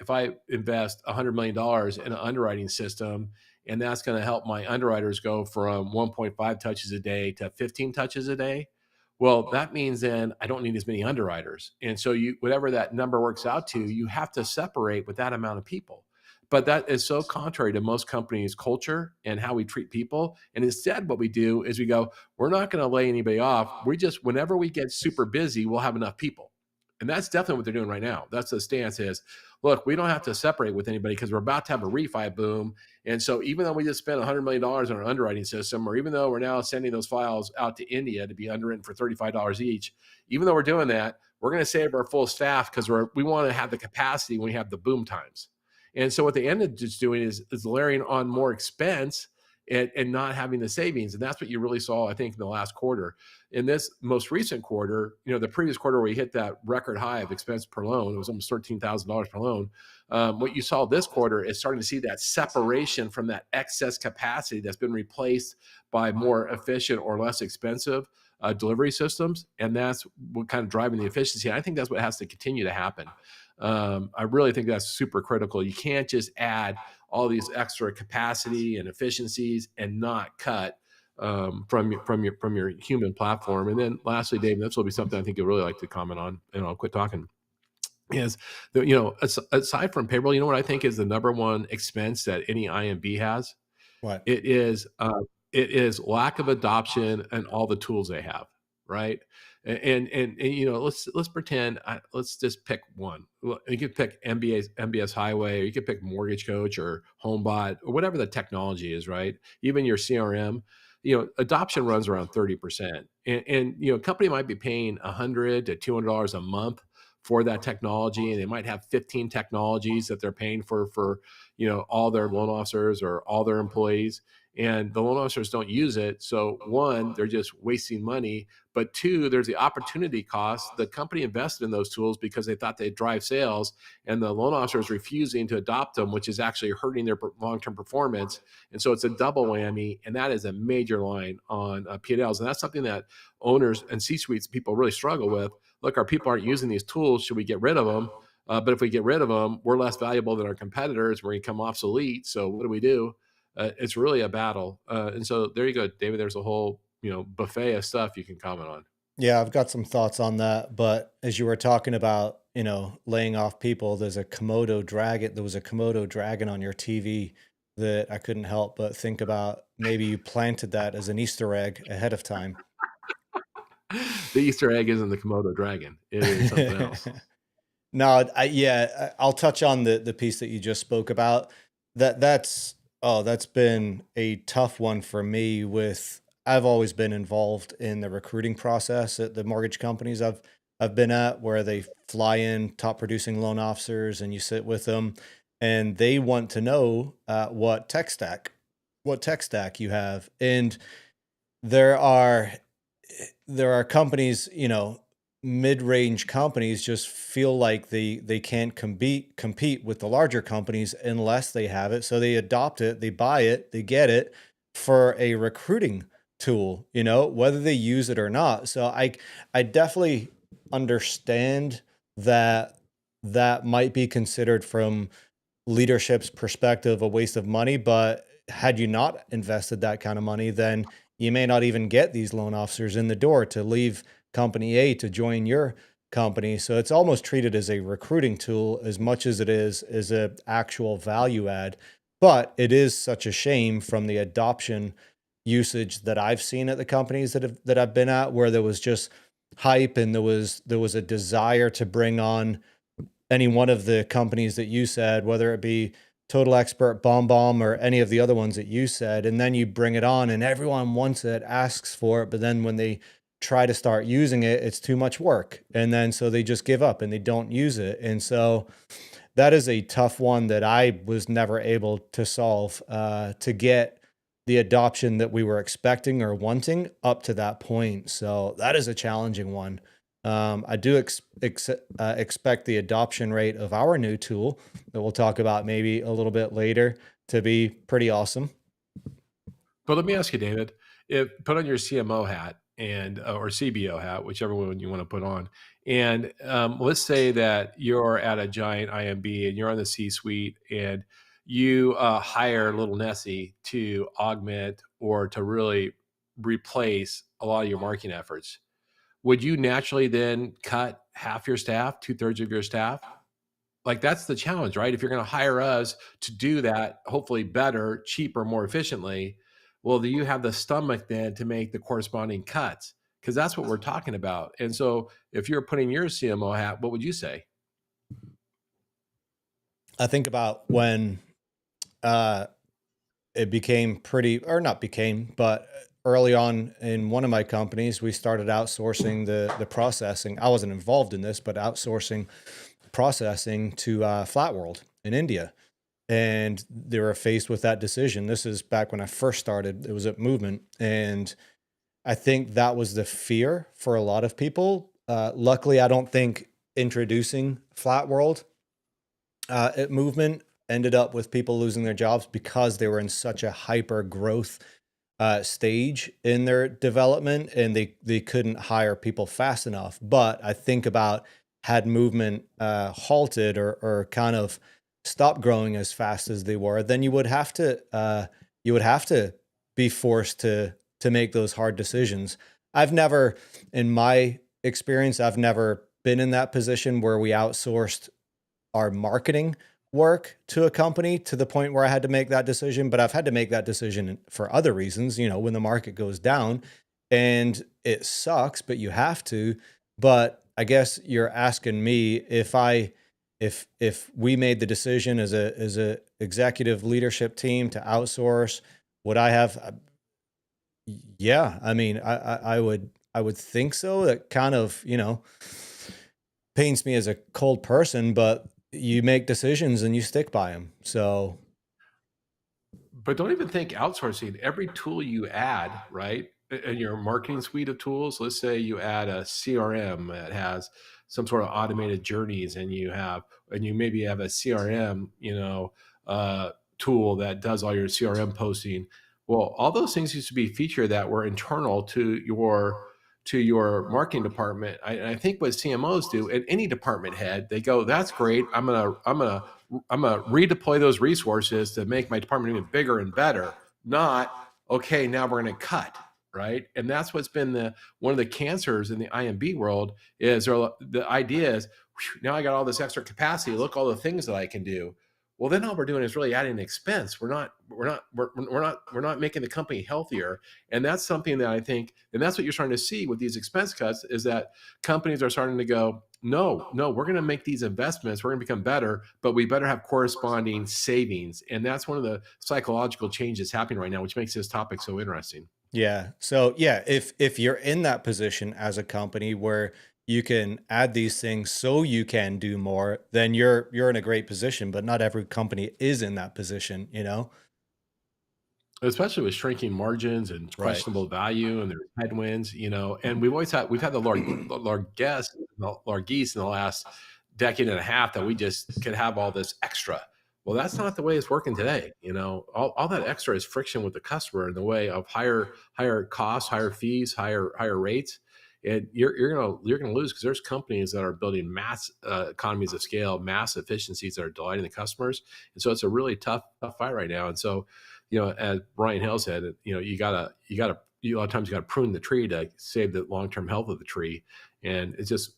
invest $100 million in an underwriting system, and that's going to help my underwriters go from 1.5 touches a day to 15 touches a day, well, that means then I don't need as many underwriters. And so whatever that number works out to, you have to separate with that amount of people. But that is so contrary to most companies' culture and how we treat people. And instead, what we do is we go, we're not going to lay anybody off. Whenever we get super busy, we'll have enough people. And that's definitely what they're doing right now. That's the stance is, look, we don't have to separate with anybody because we're about to have a refi boom. And so even though we just spent $100 million on our underwriting system, or even though we're now sending those files out to India to be underwritten for $35 each, even though we're doing that, we're going to save our full staff because we want to have the capacity when we have the boom times. And so what they ended up just doing is layering on more expense. and not having the savings. And that's what you really saw, I think, in the last quarter. In this most recent quarter, the previous quarter where we hit that record high of expense per loan, it was almost $13,000 per loan. What you saw this quarter is starting to see that separation from that excess capacity that's been replaced by more efficient or less expensive delivery systems, and that's what kind of driving the efficiency. And I think that's what has to continue to happen. I really think that's super critical. You can't just add all these extra capacity and efficiencies and not cut from your human platform. And then lastly, Dave, this will be something I think you'll really like to comment on, and I'll quit talking. Is aside from payroll, what I think is the number one expense that any IMB has? What? It is lack of adoption and all the tools they have, right? And let's pretend, let's just pick one. You could pick MBS Highway, or you could pick Mortgage Coach or HomeBot or whatever the technology is, right? Even your CRM, adoption runs around 30%, and company might be paying $100 to $200 a month for that technology, and they might have 15 technologies that they're paying for all their loan officers or all their employees, and the loan officers don't use it. So one, they're just wasting money, but two, there's the opportunity cost. The company invested in those tools because they thought they'd drive sales, and the loan officer is refusing to adopt them, which is actually hurting their long-term performance. And so it's a double whammy, and that is a major line on P&Ls. And that's something that owners and C-suites people really struggle with. Look, our people aren't using these tools. Should we get rid of them? But if we get rid of them, we're less valuable than our competitors. We're going to become obsolete. So what do? It's really a battle. And so there you go, David. There's a whole buffet of stuff you can comment on. Yeah, I've got some thoughts on that. But as you were talking about, laying off people, there was a Komodo dragon on your TV that I couldn't help but think about. Maybe you planted that as an Easter egg ahead of time. The Easter egg isn't the Komodo dragon. It is something else. No, I'll touch on the piece that you just spoke about. That's been a tough one for me. I've always been involved in the recruiting process at the mortgage companies I've been at, where they fly in top producing loan officers and you sit with them, and they want to know what tech stack you have. And there are companies, mid-range companies just feel like they can't compete with the larger companies unless they have it. So they adopt it, they buy it, they get it for a recruiting tool, whether they use it or not. So I definitely understand that might be considered from leadership's perspective a waste of money, but had you not invested that kind of money, then you may not even get these loan officers in the door to leave company A to join your company. So it's almost treated as a recruiting tool as much as it is as an actual value add. But it is such a shame from the adoption usage that I've seen at the companies that I've been at, where there was just hype and there was a desire to bring on any one of the companies that you said, whether it be Total Expert, BombBomb, or any of the other ones that you said, and then you bring it on and everyone wants it, asks for it, but then when they try to start using it, it's too much work. And then so they just give up and they don't use it. And so that is a tough one that I was never able to solve to get the adoption that we were expecting or wanting up to that point. So that is a challenging one. I do expect the adoption rate of our new tool that we'll talk about maybe a little bit later to be pretty awesome. But let me ask you, David, put on your CMO hat or CBO hat, whichever one you want to put on. And let's say that you're at a giant IMB and you're on the C-suite and you hire little Nessie to augment or to really replace a lot of your marketing efforts. Would you naturally then cut half your staff, 2/3 of your staff? Like, that's the challenge, right? If you're going to hire us to do that, hopefully better, cheaper, more efficiently, well, do you have the stomach then to make the corresponding cuts? Because that's what we're talking about. And so if you're putting your CMO hat, what would you say? I think about when it became but early on in one of my companies, we started outsourcing the processing. I wasn't involved in this, but outsourcing processing to Flat World in India. and they were faced with that decision. This is back when I first started. It was at Movement, and I think that was the fear for a lot of people. Luckily, I don't think introducing Flat World at Movement ended up with people losing their jobs because they were in such a hyper growth stage in their development, and they couldn't hire people fast enough. But I think about, had Movement halted or kind of stopped growing as fast as they were, then you would have to be forced to make those hard decisions. I've never, in my experience, I've never been in that position where we outsourced our marketing work to a company to the point where I had to make that decision, but I've had to make that decision for other reasons, when the market goes down, and it sucks, but you have to. But I guess you're asking me if we made the decision as a executive leadership team to outsource, would I have? Yeah, I mean, I would think so. That kind of, paints me as a cold person, but you make decisions and you stick by them. So But don't even think outsourcing. Every tool you add, right, in your marketing suite of tools, let's say you add a CRM that has some sort of automated journeys, and you maybe have a CRM, tool that does all your CRM posting. Well, all those things used to be feature that were internal to your marketing department. I think what CMOs do, and any department head, they go, "That's great. I'm gonna redeploy those resources to make my department even bigger and better." Not, okay, now we're gonna cut, right? And that's what's been the one of the cancers in the IMB world is the idea is, "Whew, now I got all this extra capacity. Look all the things that I can do." Well, then all we're doing is really adding expense. We're not making the company healthier. And that's something that I think, and that's what you're starting to see with these expense cuts, is that companies are starting to go, no, no, we're going to make these investments. We're going to become better, but we better have corresponding savings. And that's one of the psychological changes happening right now, which makes this topic so interesting. yeah. So yeah, if you're in that position as a company where you can add these things so you can do more, then you're in a great position. But not every company is in that position, you know? Especially with shrinking margins and Right. questionable value, and there's headwinds, and we've had the largesse in the last decade and a half that we just could have all this extra. Well, that's not the way it's working today. All that extra is friction with the customer in the way of higher costs, higher fees, higher rates. And you're gonna lose because there's companies that are building mass economies of scale, mass efficiencies that are delighting the customers, and so it's a really tough fight right now. And so, as Brian Hill said, a lot of times you got to prune the tree to save the long term health of the tree. And it's just,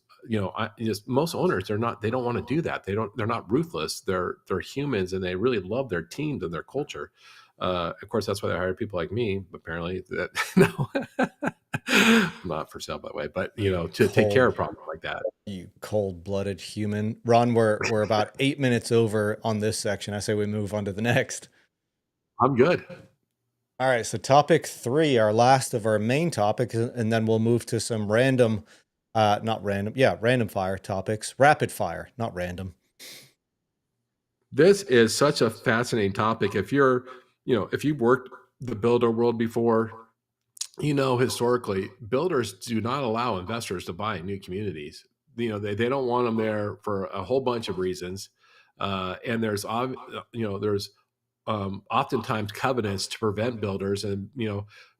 most owners, they don't want to do that. They're not ruthless. They're humans, and they really love their teams and their culture. Of course, that's why they hire people like me. Apparently, that no, I'm not for sale, by the way, but to take care Cold, of problems like that. you cold-blooded human. Ron, we're about 8 minutes over on this section. I say we move on to the next. I'm good. All right, so topic three, our last of our main topics, and then we'll move to some random, not random, yeah, random fire topics, rapid fire, not random. This is such a fascinating topic. If you've worked the builder world before, historically, builders do not allow investors to buy new communities. They don't want them there for a whole bunch of reasons. And there's oftentimes covenants to prevent builders and,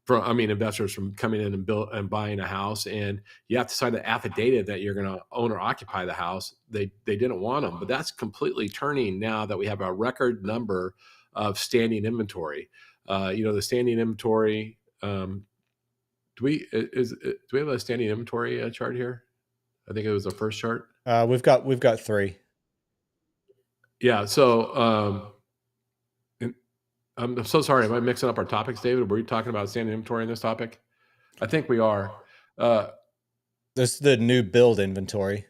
investors from coming in and buying a house. And you have to sign an affidavit that you're going to own or occupy the house. They didn't want them, but that's completely turning now that we have a record number of standing inventory. The standing inventory, do we have a standing inventory chart here? I think it was the first chart. We've got three. Yeah. So I'm so sorry. Am I mixing up our topics, David? Were you talking about standing inventory in this topic? I think we are. Uh, This is the new build inventory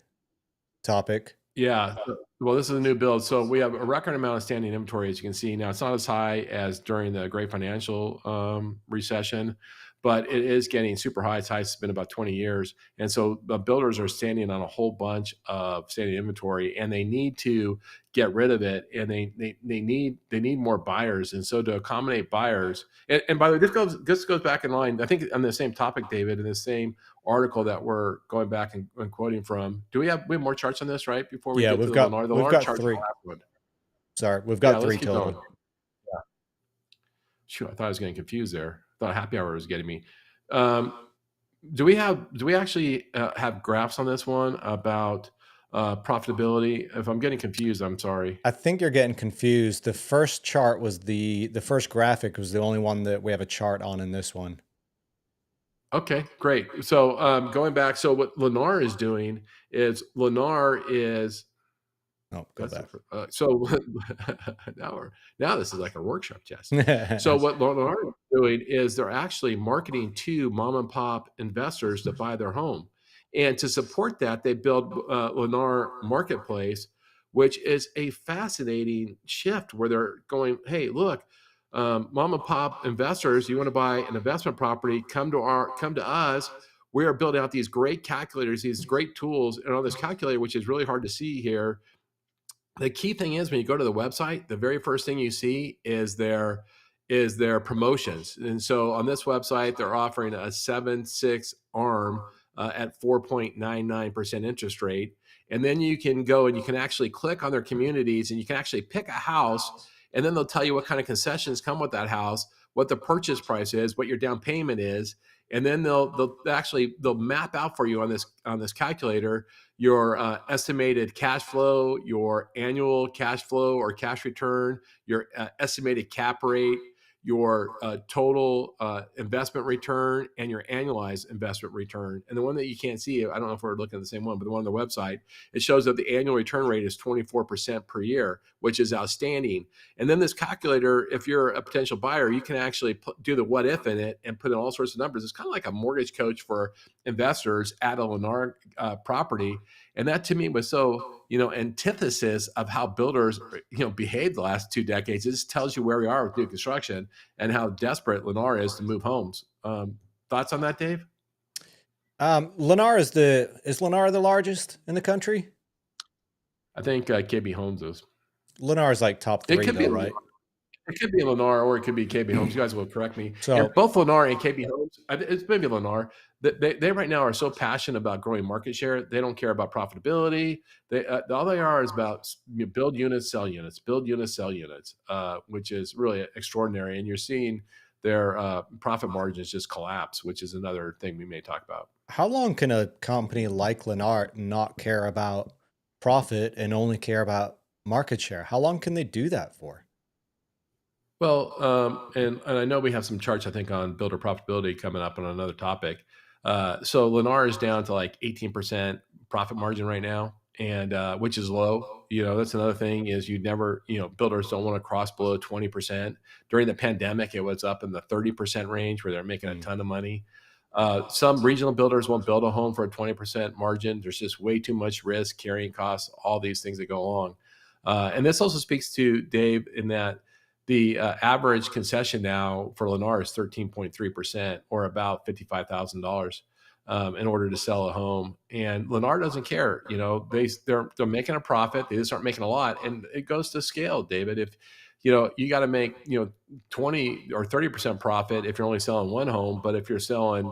topic. yeah. Well, this is a new build. So we have a record amount of standing inventory, as you can see. Now, it's not as high as during the great financial recession, but it is getting super high. Its highest has been about 20 years. And so the builders are standing on a whole bunch of standing inventory, and they need to get rid of it, and they need more buyers. And so to accommodate buyers, and by the way, this goes back in line, I think, on the same topic, David, in the same article that we're going back and quoting from. We have more charts on this, right? Before we Yeah, get to the Lennar. The we've Lennar got chart's the three. last one. Sorry, we've Yeah, got let's three keep going. total. Yeah. Shoot, I thought I was getting confused there. I thought happy hour was getting me. Um, do we actually have graphs on this one about profitability? If I'm getting confused, I'm sorry. I think you're getting confused. The first chart was the first graphic was the only one that we have a chart on in this one. Okay, great. So going back, so what Lennar is doing is Lennar is Oh, go back. so now this is like a workshop, Jess. So what Lennar is doing is they're actually marketing to mom and pop investors to buy their home, and to support that, they build Lennar Marketplace, which is a fascinating shift where they're going, hey, look, mom and pop investors, you want to buy an investment property, come to us. We are building out these great calculators, these great tools, and on this calculator, which is really hard to see here. The key thing is when you go to the website, the very first thing you see is their promotions. And so on this website, they're offering a 7/6 ARM at 4.99% interest rate. And then you can go and you can actually click on their communities, and you can actually pick a house, and then they'll tell you what kind of concessions come with that house, what the purchase price is, what your down payment is, and then they'll map out for you on this calculator your estimated cash flow, your annual cash flow or cash return, your estimated cap rate, your total investment return, and your annualized investment return. And the one that you can't see, I don't know if we're looking at the same one, but the one on the website, it shows that the annual return rate is 24% per year, which is outstanding. And then this calculator, if you're a potential buyer, you can actually do the what if in it and put in all sorts of numbers. It's kind of like a mortgage coach for investors at a Lennar property. And that to me was so, antithesis of how builders, behaved the last 2 decades. It just tells you where we are with new construction and how desperate Lennar is to move homes. Thoughts on that, Dave? Lennar is Lennar the largest in the country? I think KB Homes is. Lennar is like top three, though, right? It could be Lennar or it could be KB Homes. You guys will correct me. So And both Lennar and KB Homes, it's maybe Lennar. They right now are so passionate about growing market share. They don't care about profitability. All they are is about build units, sell units, build units, sell units, which is really extraordinary. And you're seeing their profit margins just collapse, which is another thing we may talk about. how long can a company like Lennar not care about profit and only care about market share? How long can they do that for? Well, and I know we have some charts, I think, on builder profitability coming up on another topic. So Lennar is down to like 18% profit margin right now, and which is low. That's another thing is builders don't want to cross below 20%. During the pandemic, it was up in the 30% range where they're making a ton of money. Some regional builders won't build a home for a 20% margin. There's just way too much risk, carrying costs, all these things that go along. And this also speaks to Dave in that the average concession now for Lennar is 13.3%, or about $55,000 in order to sell a home. And Lennar doesn't care. They're making a profit. They just aren't making a lot, and it goes to scale, David. If you got to make 20 or 30% profit if you're only selling one home, but if you're selling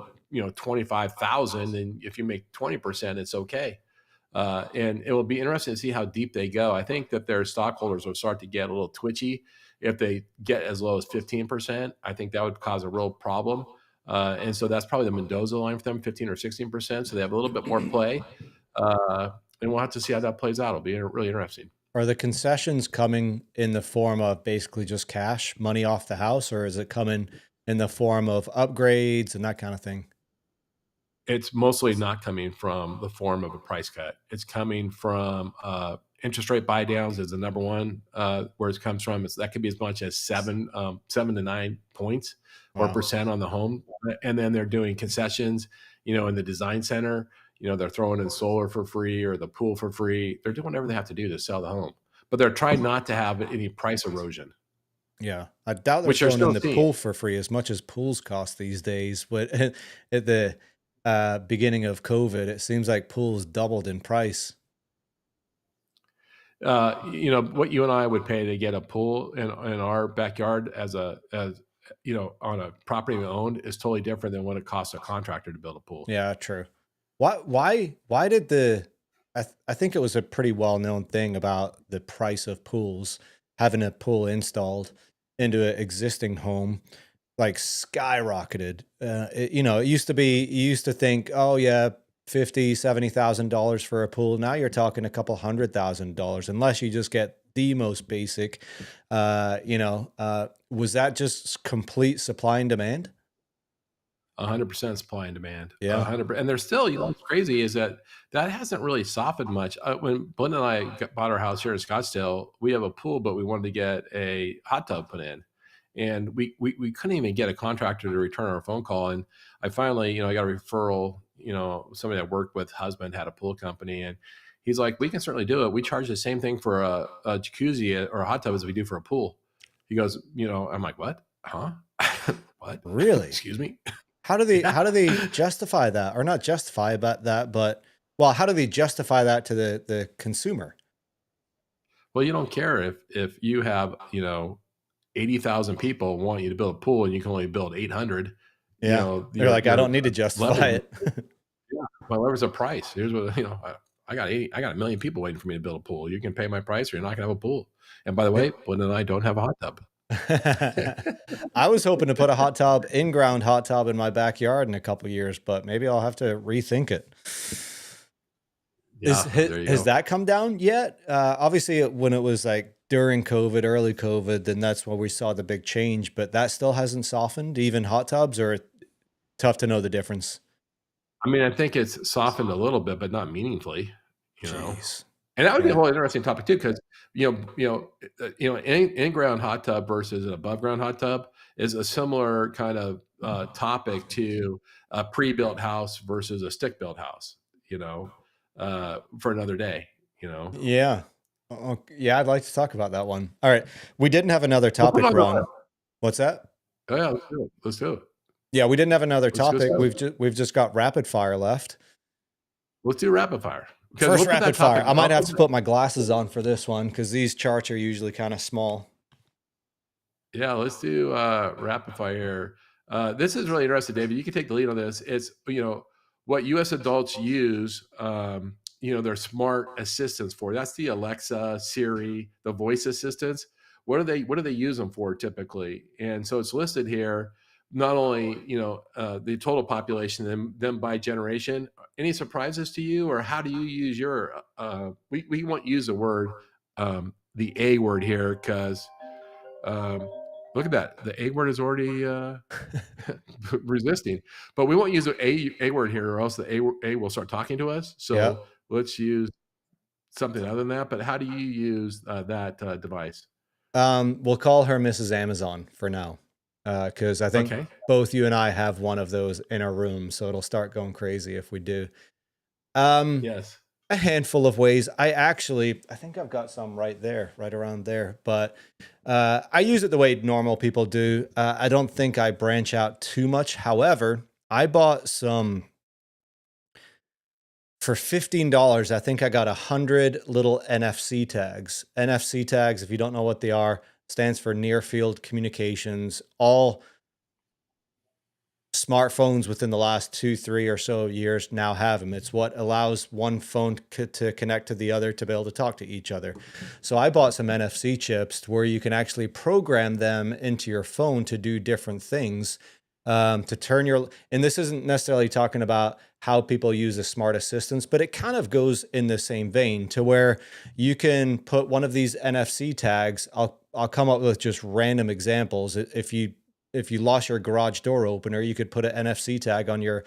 25,000, and if you make 20%, it's okay. And it will be interesting to see how deep they go. I think that their stockholders will start to get a little twitchy if they get as low as 15%. I think that would cause a real problem. And so that's probably the Mendoza line for them, 15 or 16%. So they have a little bit more play. And we'll have to see how that plays out. It'll be really interesting. Are the concessions coming in the form of basically just cash, money off the house, or is it coming in the form of upgrades and that kind of thing? It's mostly not coming from the form of a price cut. It's coming from interest rate buy downs is the number one where it comes from. That could be as much as 7 to 9 points or Wow. percent on the home. And then they're doing concessions, in the design center. They're throwing in solar for free or the pool for free. They're doing whatever they have to do to sell the home, but they're trying not to have any price erosion. Yeah, I doubt they're which are throwing in still the seen. pool for free as much as pools cost these days. But at the beginning of COVID, it seems like pools doubled in price. What you and I would pay to get a pool in our backyard as on a property we owned is totally different than what it costs a contractor to build a pool. Yeah, true. Why did I think it was a pretty well known thing about the price of pools, having a pool installed into an existing home, like skyrocketed. It used to be, you used to think, oh yeah, 50, $70,000 for a pool. Now you're talking a couple $100,000, unless you just get the most basic. Was that just complete supply and demand? 100% supply and demand. Yeah. 100%. And there's still, what's crazy is that hasn't really softened much. When Belinda and I bought our house here in Scottsdale, we have a pool, but we wanted to get a hot tub put in. And we couldn't even get a contractor to return our phone call. And I finally, I got a referral, somebody that worked with husband had a pool company. And he's like, we can certainly do it. We charge the same thing for a jacuzzi or a hot tub as we do for a pool. He goes, I'm like, what? Huh? What? Really? Excuse me? How do they Yeah. how do they justify that, or not justify about that, but well, how do they justify that to the consumer? Well, you don't care if you have 80,000 people want you to build a pool and you can only build 800. Yeah, they're Your like, I don't need to justify leverage. it. Yeah, my leverage a price. Here's what I got I got a million people waiting for me to build a pool. You can pay my price, or you're not gonna have a pool. And by the way, Belinda and I don't have a hot tub. I was hoping to put a in-ground hot tub in my backyard in a couple years, but maybe I'll have to rethink it. Yeah, there you Has go. that come down yet? Obviously, when it was like during COVID, early COVID, then that's when we saw the big change. But that still hasn't softened. Even hot tubs, or tough to know the difference. I mean, I think it's softened a little bit, but not meaningfully. You know, Jeez. And that would be a Yeah. whole interesting topic too, because in-ground hot tub versus an above-ground hot tub is a similar kind of topic to a pre-built house versus a stick-built house. For another day. Yeah. Yeah, I'd like to talk about that one. All right. We didn't have another We'll put topic, it on Ron. the- What's that? Oh yeah, let's do it. Let's do it. Yeah, we didn't have another Let's go. topic. We've just got rapid fire left. Let's do rapid fire. Because First we'll put that rapid fire. topic- I might have to put my glasses on for this one because these charts are usually kind of small. Yeah, let's do rapid fire. This is really interesting, David. You can take the lead on this. It's what U.S. adults use. Their smart assistants for. That's the Alexa, Siri, the voice assistants. What do they use them for typically? And so it's listed here. Not only the total population, then by generation. Any surprises to you, or how do you use your? We won't use the word, the A word here, because look at that. The A word is already resisting, but we won't use the A word here, or else the A will start talking to us. So Yeah. let's use something other than that. But how do you use that device? We'll call her Mrs. Amazon for now, because I think Okay. both you and I have one of those in our room, so it'll start going crazy if we do. Yes. A handful of ways. I think I've got some right around there, but I use it the way normal people do. I don't think I branch out too much. However, I bought some for $15. I think I got 100 little NFC tags. NFC tags, if you don't know what they are, stands for near field communications. All smartphones within the last 2-3 or so years now have them. It's what allows one phone to connect to the other to be able to talk to each other. So I bought some NFC chips where you can actually program them into your phone to do different things, to turn your, and this isn't necessarily talking about how people use the smart assistants, but it kind of goes in the same vein to where you can put one of these NFC tags. I'll come up with just random examples. If you lost your garage door opener, you could put an NFC tag on your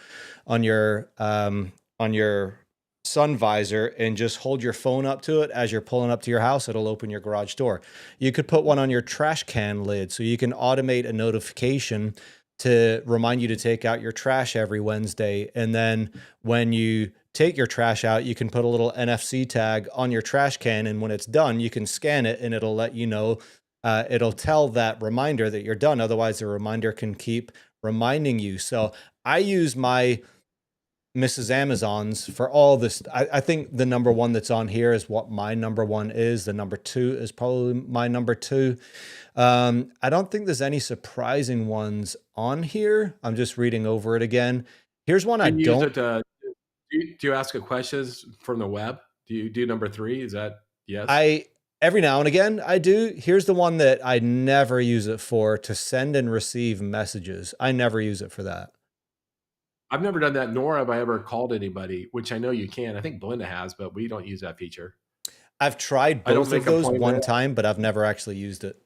sun visor and just hold your phone up to it as you're pulling up to your house. It'll open your garage door. You could put one on your trash can lid so you can automate a notification to remind you to take out your trash every Wednesday. And then when you take your trash out, you can put a little NFC tag on your trash can. And when it's done, you can scan it and it'll let you know it'll tell that reminder that you're done. Otherwise, the reminder can keep reminding you. So I use my Mrs. Amazons for all this. I think the number one that's on here is what my number one is. The number two is probably my number two. I don't think there's any surprising ones on here. I'm just reading over it again. Here's one I Do you use don't. it do you ask a questions from the web? Do you do number 3? Is that yes? Every now and again I do. Here's the one that I never use it for: to send and receive messages. I never use it for that. I've never done that, nor have I ever called anybody, which I know you can. I think Belinda has, but we don't use that feature. I've tried I don't both of make a those point one of it. time, but I've never actually used it.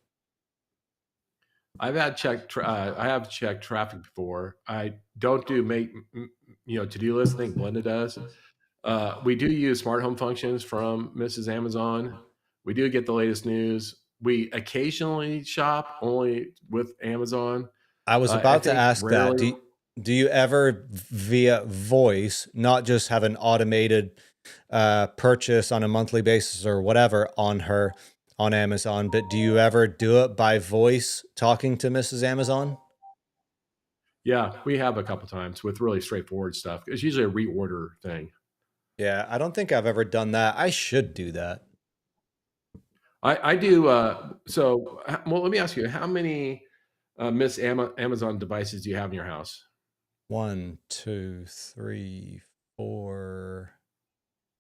I have checked traffic before. I don't do to-do lists. I think Belinda does. We do use smart home functions from Mrs. Amazon. We do get the latest news. We occasionally shop only with Amazon. I was I about to think ask that. rarely. Do you ever via voice, not just have an automated purchase on a monthly basis or whatever on Amazon, but do you ever do it by voice talking to Mrs. Amazon? Yeah, we have a couple times with really straightforward stuff. It's usually a reorder thing. Yeah, I don't think I've ever done that. I should do that. I do. Well, let me ask you, how many Amazon devices do you have in your house? 1, 2, 3, 4.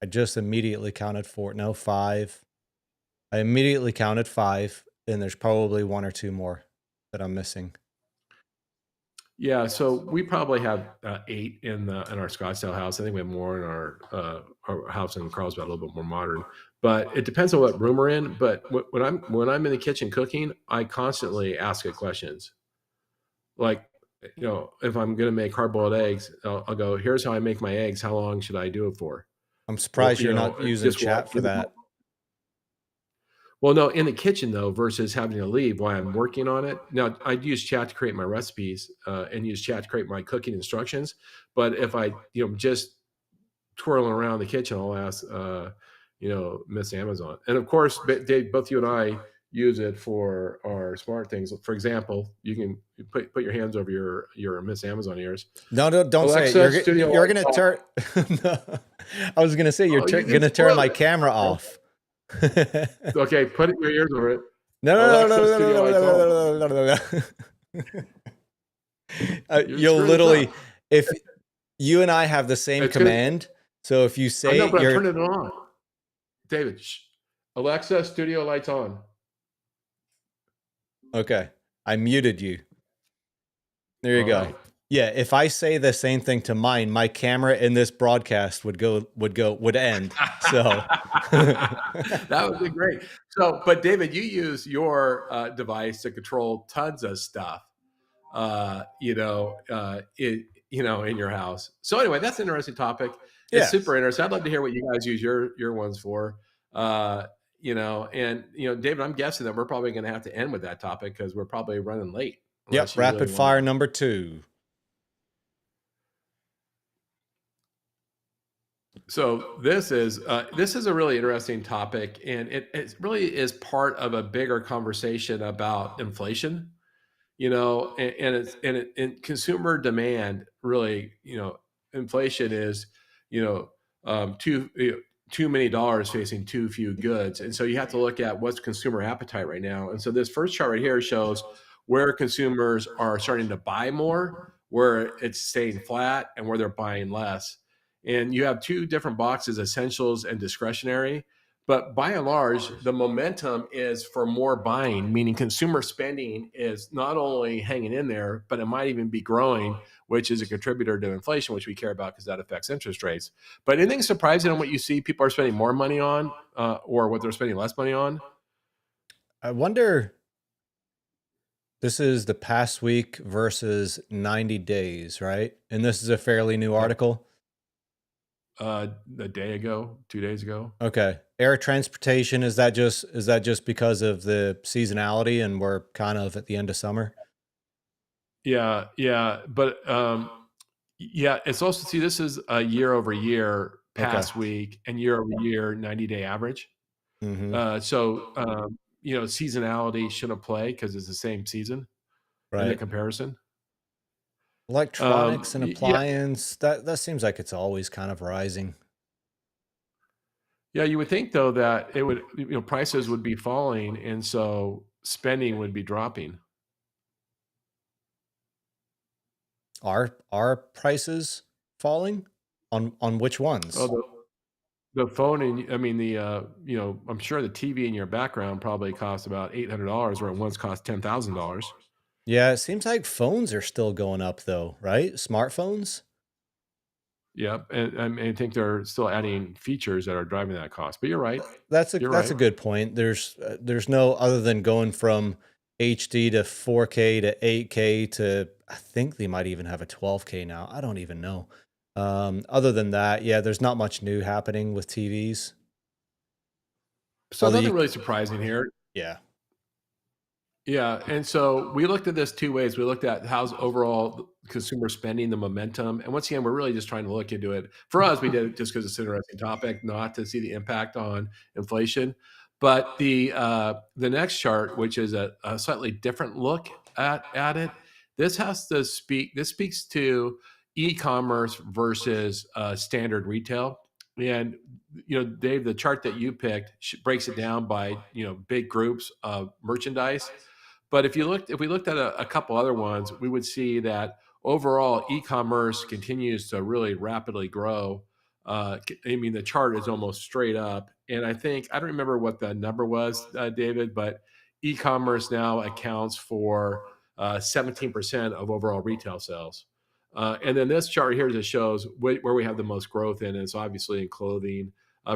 I just immediately counted 4. No, 5. I immediately counted 5, and there's probably 1 or 2 more that I'm missing. Yeah, so we probably have 8 in our Scottsdale house. I think we have more in our house in Carlsbad, a little bit more modern. But it depends on what room we're in. But when I'm in the kitchen cooking, I constantly ask it questions. Like, if I'm going to make hard-boiled eggs, I'll go, "Here's how I make my eggs. How long should I do it for?" I'm surprised you're not using Just chat for that. Well, no, in the kitchen though, versus having to leave while I'm working on it. Now, I'd use chat to create my recipes and use chat to create my cooking instructions. But if I, just twirling around the kitchen, I'll ask, Miss Amazon. And of course, Dave, both you and I use it for our smart things. For example, you can put your hands over your Miss Amazon ears. No, don't Alexa, say it. studio You're lights gonna turn. No. I was gonna say you're you gonna just turn spoiled my it. camera off. Okay, put your ears over it. No, Alexa, studio lights on. You'll screwing this literally, up. if you and I have the same It's gonna- command, so if you I say know, but I'm you're turning it on. David, shh. Alexa, studio lights on. okay, I muted you. There you All go. right. Yeah, if I say the same thing to mine, my camera in this broadcast would end. So That would be great. So, but David, you use your device to control tons of stuff, in your house. So anyway, that's an interesting topic. It's yeah, super interesting. I'd love to hear what you guys use your ones for. David, I'm guessing that we're probably going to have to end with that topic because we're probably running late. yep. Rapid fire number 2. So this is a really interesting topic, and it really is part of a bigger conversation about inflation. And consumer demand really, inflation is, too many dollars facing too few goods, and so you have to look at what's consumer appetite right now. And so this first chart right here shows where consumers are starting to buy more, where it's staying flat, and where they're buying less. And you have 2 different boxes, essentials and discretionary. But by and large, the momentum is for more buying, meaning consumer spending is not only hanging in there, but it might even be growing, which is a contributor to inflation, which we care about because that affects interest rates. But anything surprising on what you see people are spending more money on or what they're spending less money on? I wonder. This is the past week versus 90 days, right? And this is a fairly new article. A day ago, 2 days ago. Okay. Air transportation, is that just because of the seasonality and we're kind of at the end of summer? Yeah, but it's also, see, this is a year over year past week and year over year 90-day average. Mm-hmm. So seasonality shouldn't play because it's the same season in the Right. comparison. Electronics and Yeah, appliance, that seems like it's always kind of rising. yeah. You would think though that it would, prices would be falling, and so spending would be dropping. Are prices falling? On which Oh, ones? the phone and I mean I'm sure the TV in your background probably costs about $800 where it once cost $10,000. Yeah, it seems like phones are still going up though, right? Smartphones? Yep, and I think they're still adding features that are driving that cost. But you're right. You're That's a right. good point. There's no other than going from HD to 4K to 8K to I think they might even have a 12K now. I don't even know. Other than that, yeah, there's not much new happening with TVs. So Although nothing you, really surprising here. yeah, Yeah, and so we looked at this 2 ways. We looked at how's overall consumer spending, the momentum, and once again, we're really just trying to look into it. For us, we did it just because it's an interesting topic, not to see the impact on inflation. But the next chart, which is a slightly different look at it, this speaks to e-commerce versus standard retail. And Dave, the chart that you picked breaks it down by big groups of merchandise. But if we looked at a couple other ones, we would see that overall e-commerce continues to really rapidly grow. I mean, the chart is almost straight up, and I don't remember what the number was, David, but e-commerce now accounts for 17% of overall retail sales. And then this chart here just shows where we have the most growth in. And it's obviously in clothing,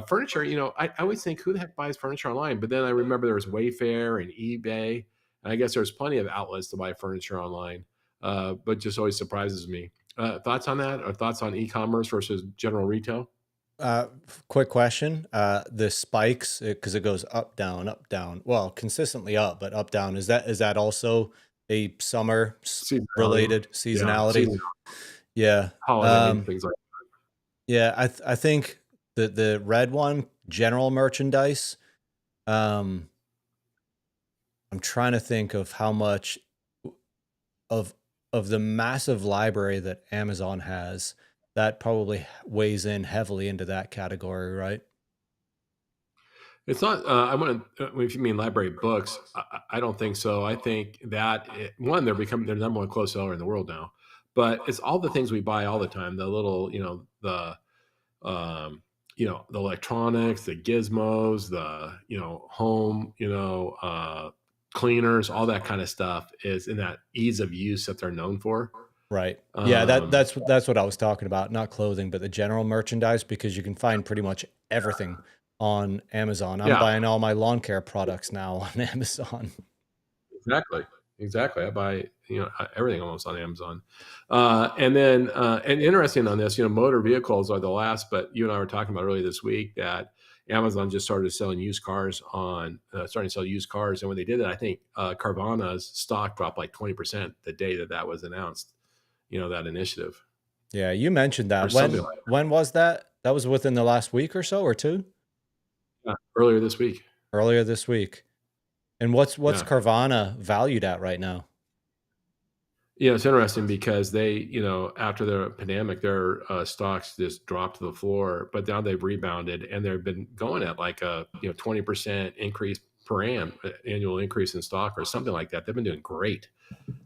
furniture. I always think, who the heck buys furniture online? But then I remember there was Wayfair and eBay. And I guess there's plenty of outlets to buy furniture online, but just always surprises me. Thoughts on that, or thoughts on e-commerce versus general retail? quick question. The spikes, because it goes up, down, up, down. Well, consistently up, but up, down. Is that also a summer Seasonality, related yeah, seasonality? season, Yeah. holiday, Um, things like. yeah, I think the red one, general merchandise. Um, I'm trying to think of how much of of the massive library that Amazon has, that probably weighs in heavily into that category, right? It's not. I want to. If you mean library books, I don't think so. I think that one, they're number one close seller in the world now, but it's all the things we buy all the time. The little, the electronics, the gizmos, the home, cleaners, all that kind of stuff is in that ease of use that they're known for. Right. Yeah, Um, that's what I was talking about, not clothing, but the general merchandise because you can find pretty much everything on Amazon. I'm yeah, buying all my lawn care products now on Amazon. exactly. Exactly. I buy, everything almost on Amazon. And interesting on this, motor vehicles are the last, but you and I were talking about earlier this week that Amazon just started selling used cars starting to sell used cars. And when they did that, I think Carvana's stock dropped like 20% the day that was announced, that initiative Yeah, you mentioned or that. something When like when was that? That was within the last week or so or two? that earlier this week. Earlier this week. And what's Yeah. Carvana valued at right now? It's interesting because after the pandemic, their stocks just dropped to the floor, but now they've rebounded and they've been going at like a 20% increase per annual increase in stock or something like that. They've been doing great,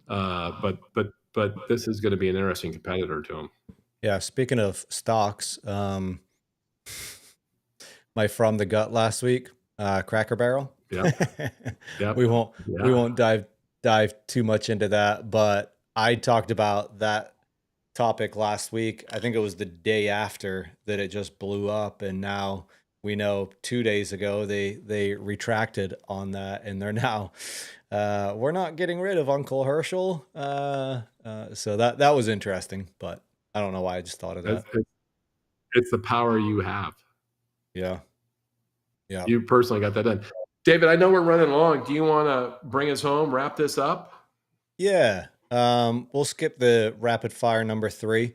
but this is going to be an interesting competitor to them. Yeah, speaking of stocks, my from the gut last week, Cracker Barrel. Yep, yep, we won't we yeah. won't dive too much into that, but I talked about that topic last week. I think it was the day after that it just blew up, and now we know 2 days ago they retracted on that, and they're now we're not getting rid of Uncle Herschel. So that was interesting, but I don't know why I just thought of It's, that. it's, it's the power you have. Yeah, yeah. You personally got that done. David, I know we're running long. Do you want to bring us home, wrap this up? Yeah. We'll skip the rapid fire number three.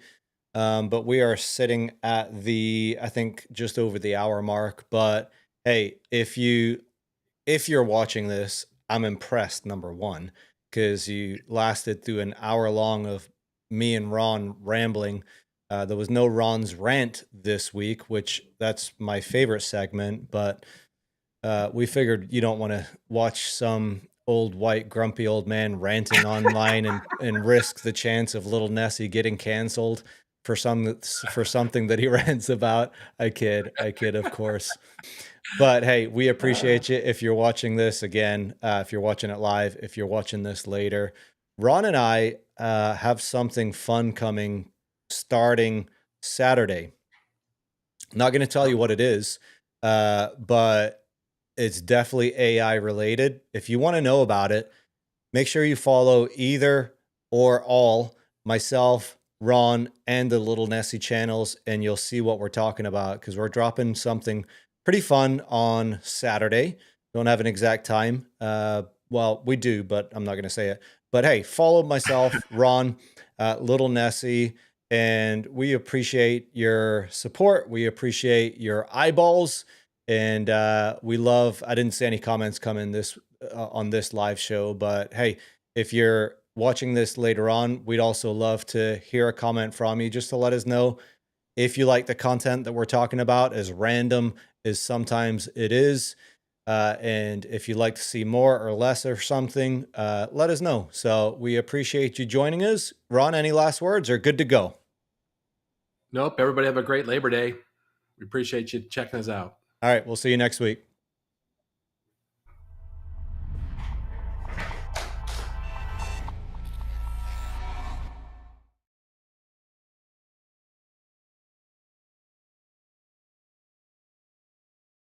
But we are sitting at I think just over the hour mark. But hey, if you if you're watching this, I'm impressed, number one, because you lasted through an hour long of me and Ron rambling. There was no Ron's rant this week, which that's my favorite segment, but we figured you don't want to watch some old white grumpy old man ranting online and risk the chance of little Nessie getting canceled for something that he rants about. I kid, of course. But hey, we appreciate you. If you're watching this again, if you're watching it live, if you're watching this later, Ron and I have something fun coming starting Saturday. Not going to tell you what it is, but it's definitely AI related. If you want to know about it, make sure you follow either or all myself, Ron, and the Little Nessie channels, and you'll see what we're talking about because we're dropping something pretty fun on Saturday. Don't have an exact time. Well, we do, but I'm not going to say it. But hey, follow myself, Ron, Little Nessie, and we appreciate your support. We appreciate your eyeballs, and we love. I didn't see any comments come in this on this live show, but hey, if you're watching this later on, we'd also love to hear a comment from you just to let us know if you like the content that we're talking about, as random as sometimes it is. And if you'd like to see more or less or something, let us know. So we appreciate you joining us. Ron, any last words or good to go? Nope. Everybody have a great Labor Day. We appreciate you checking us out. All right. We'll see you next week.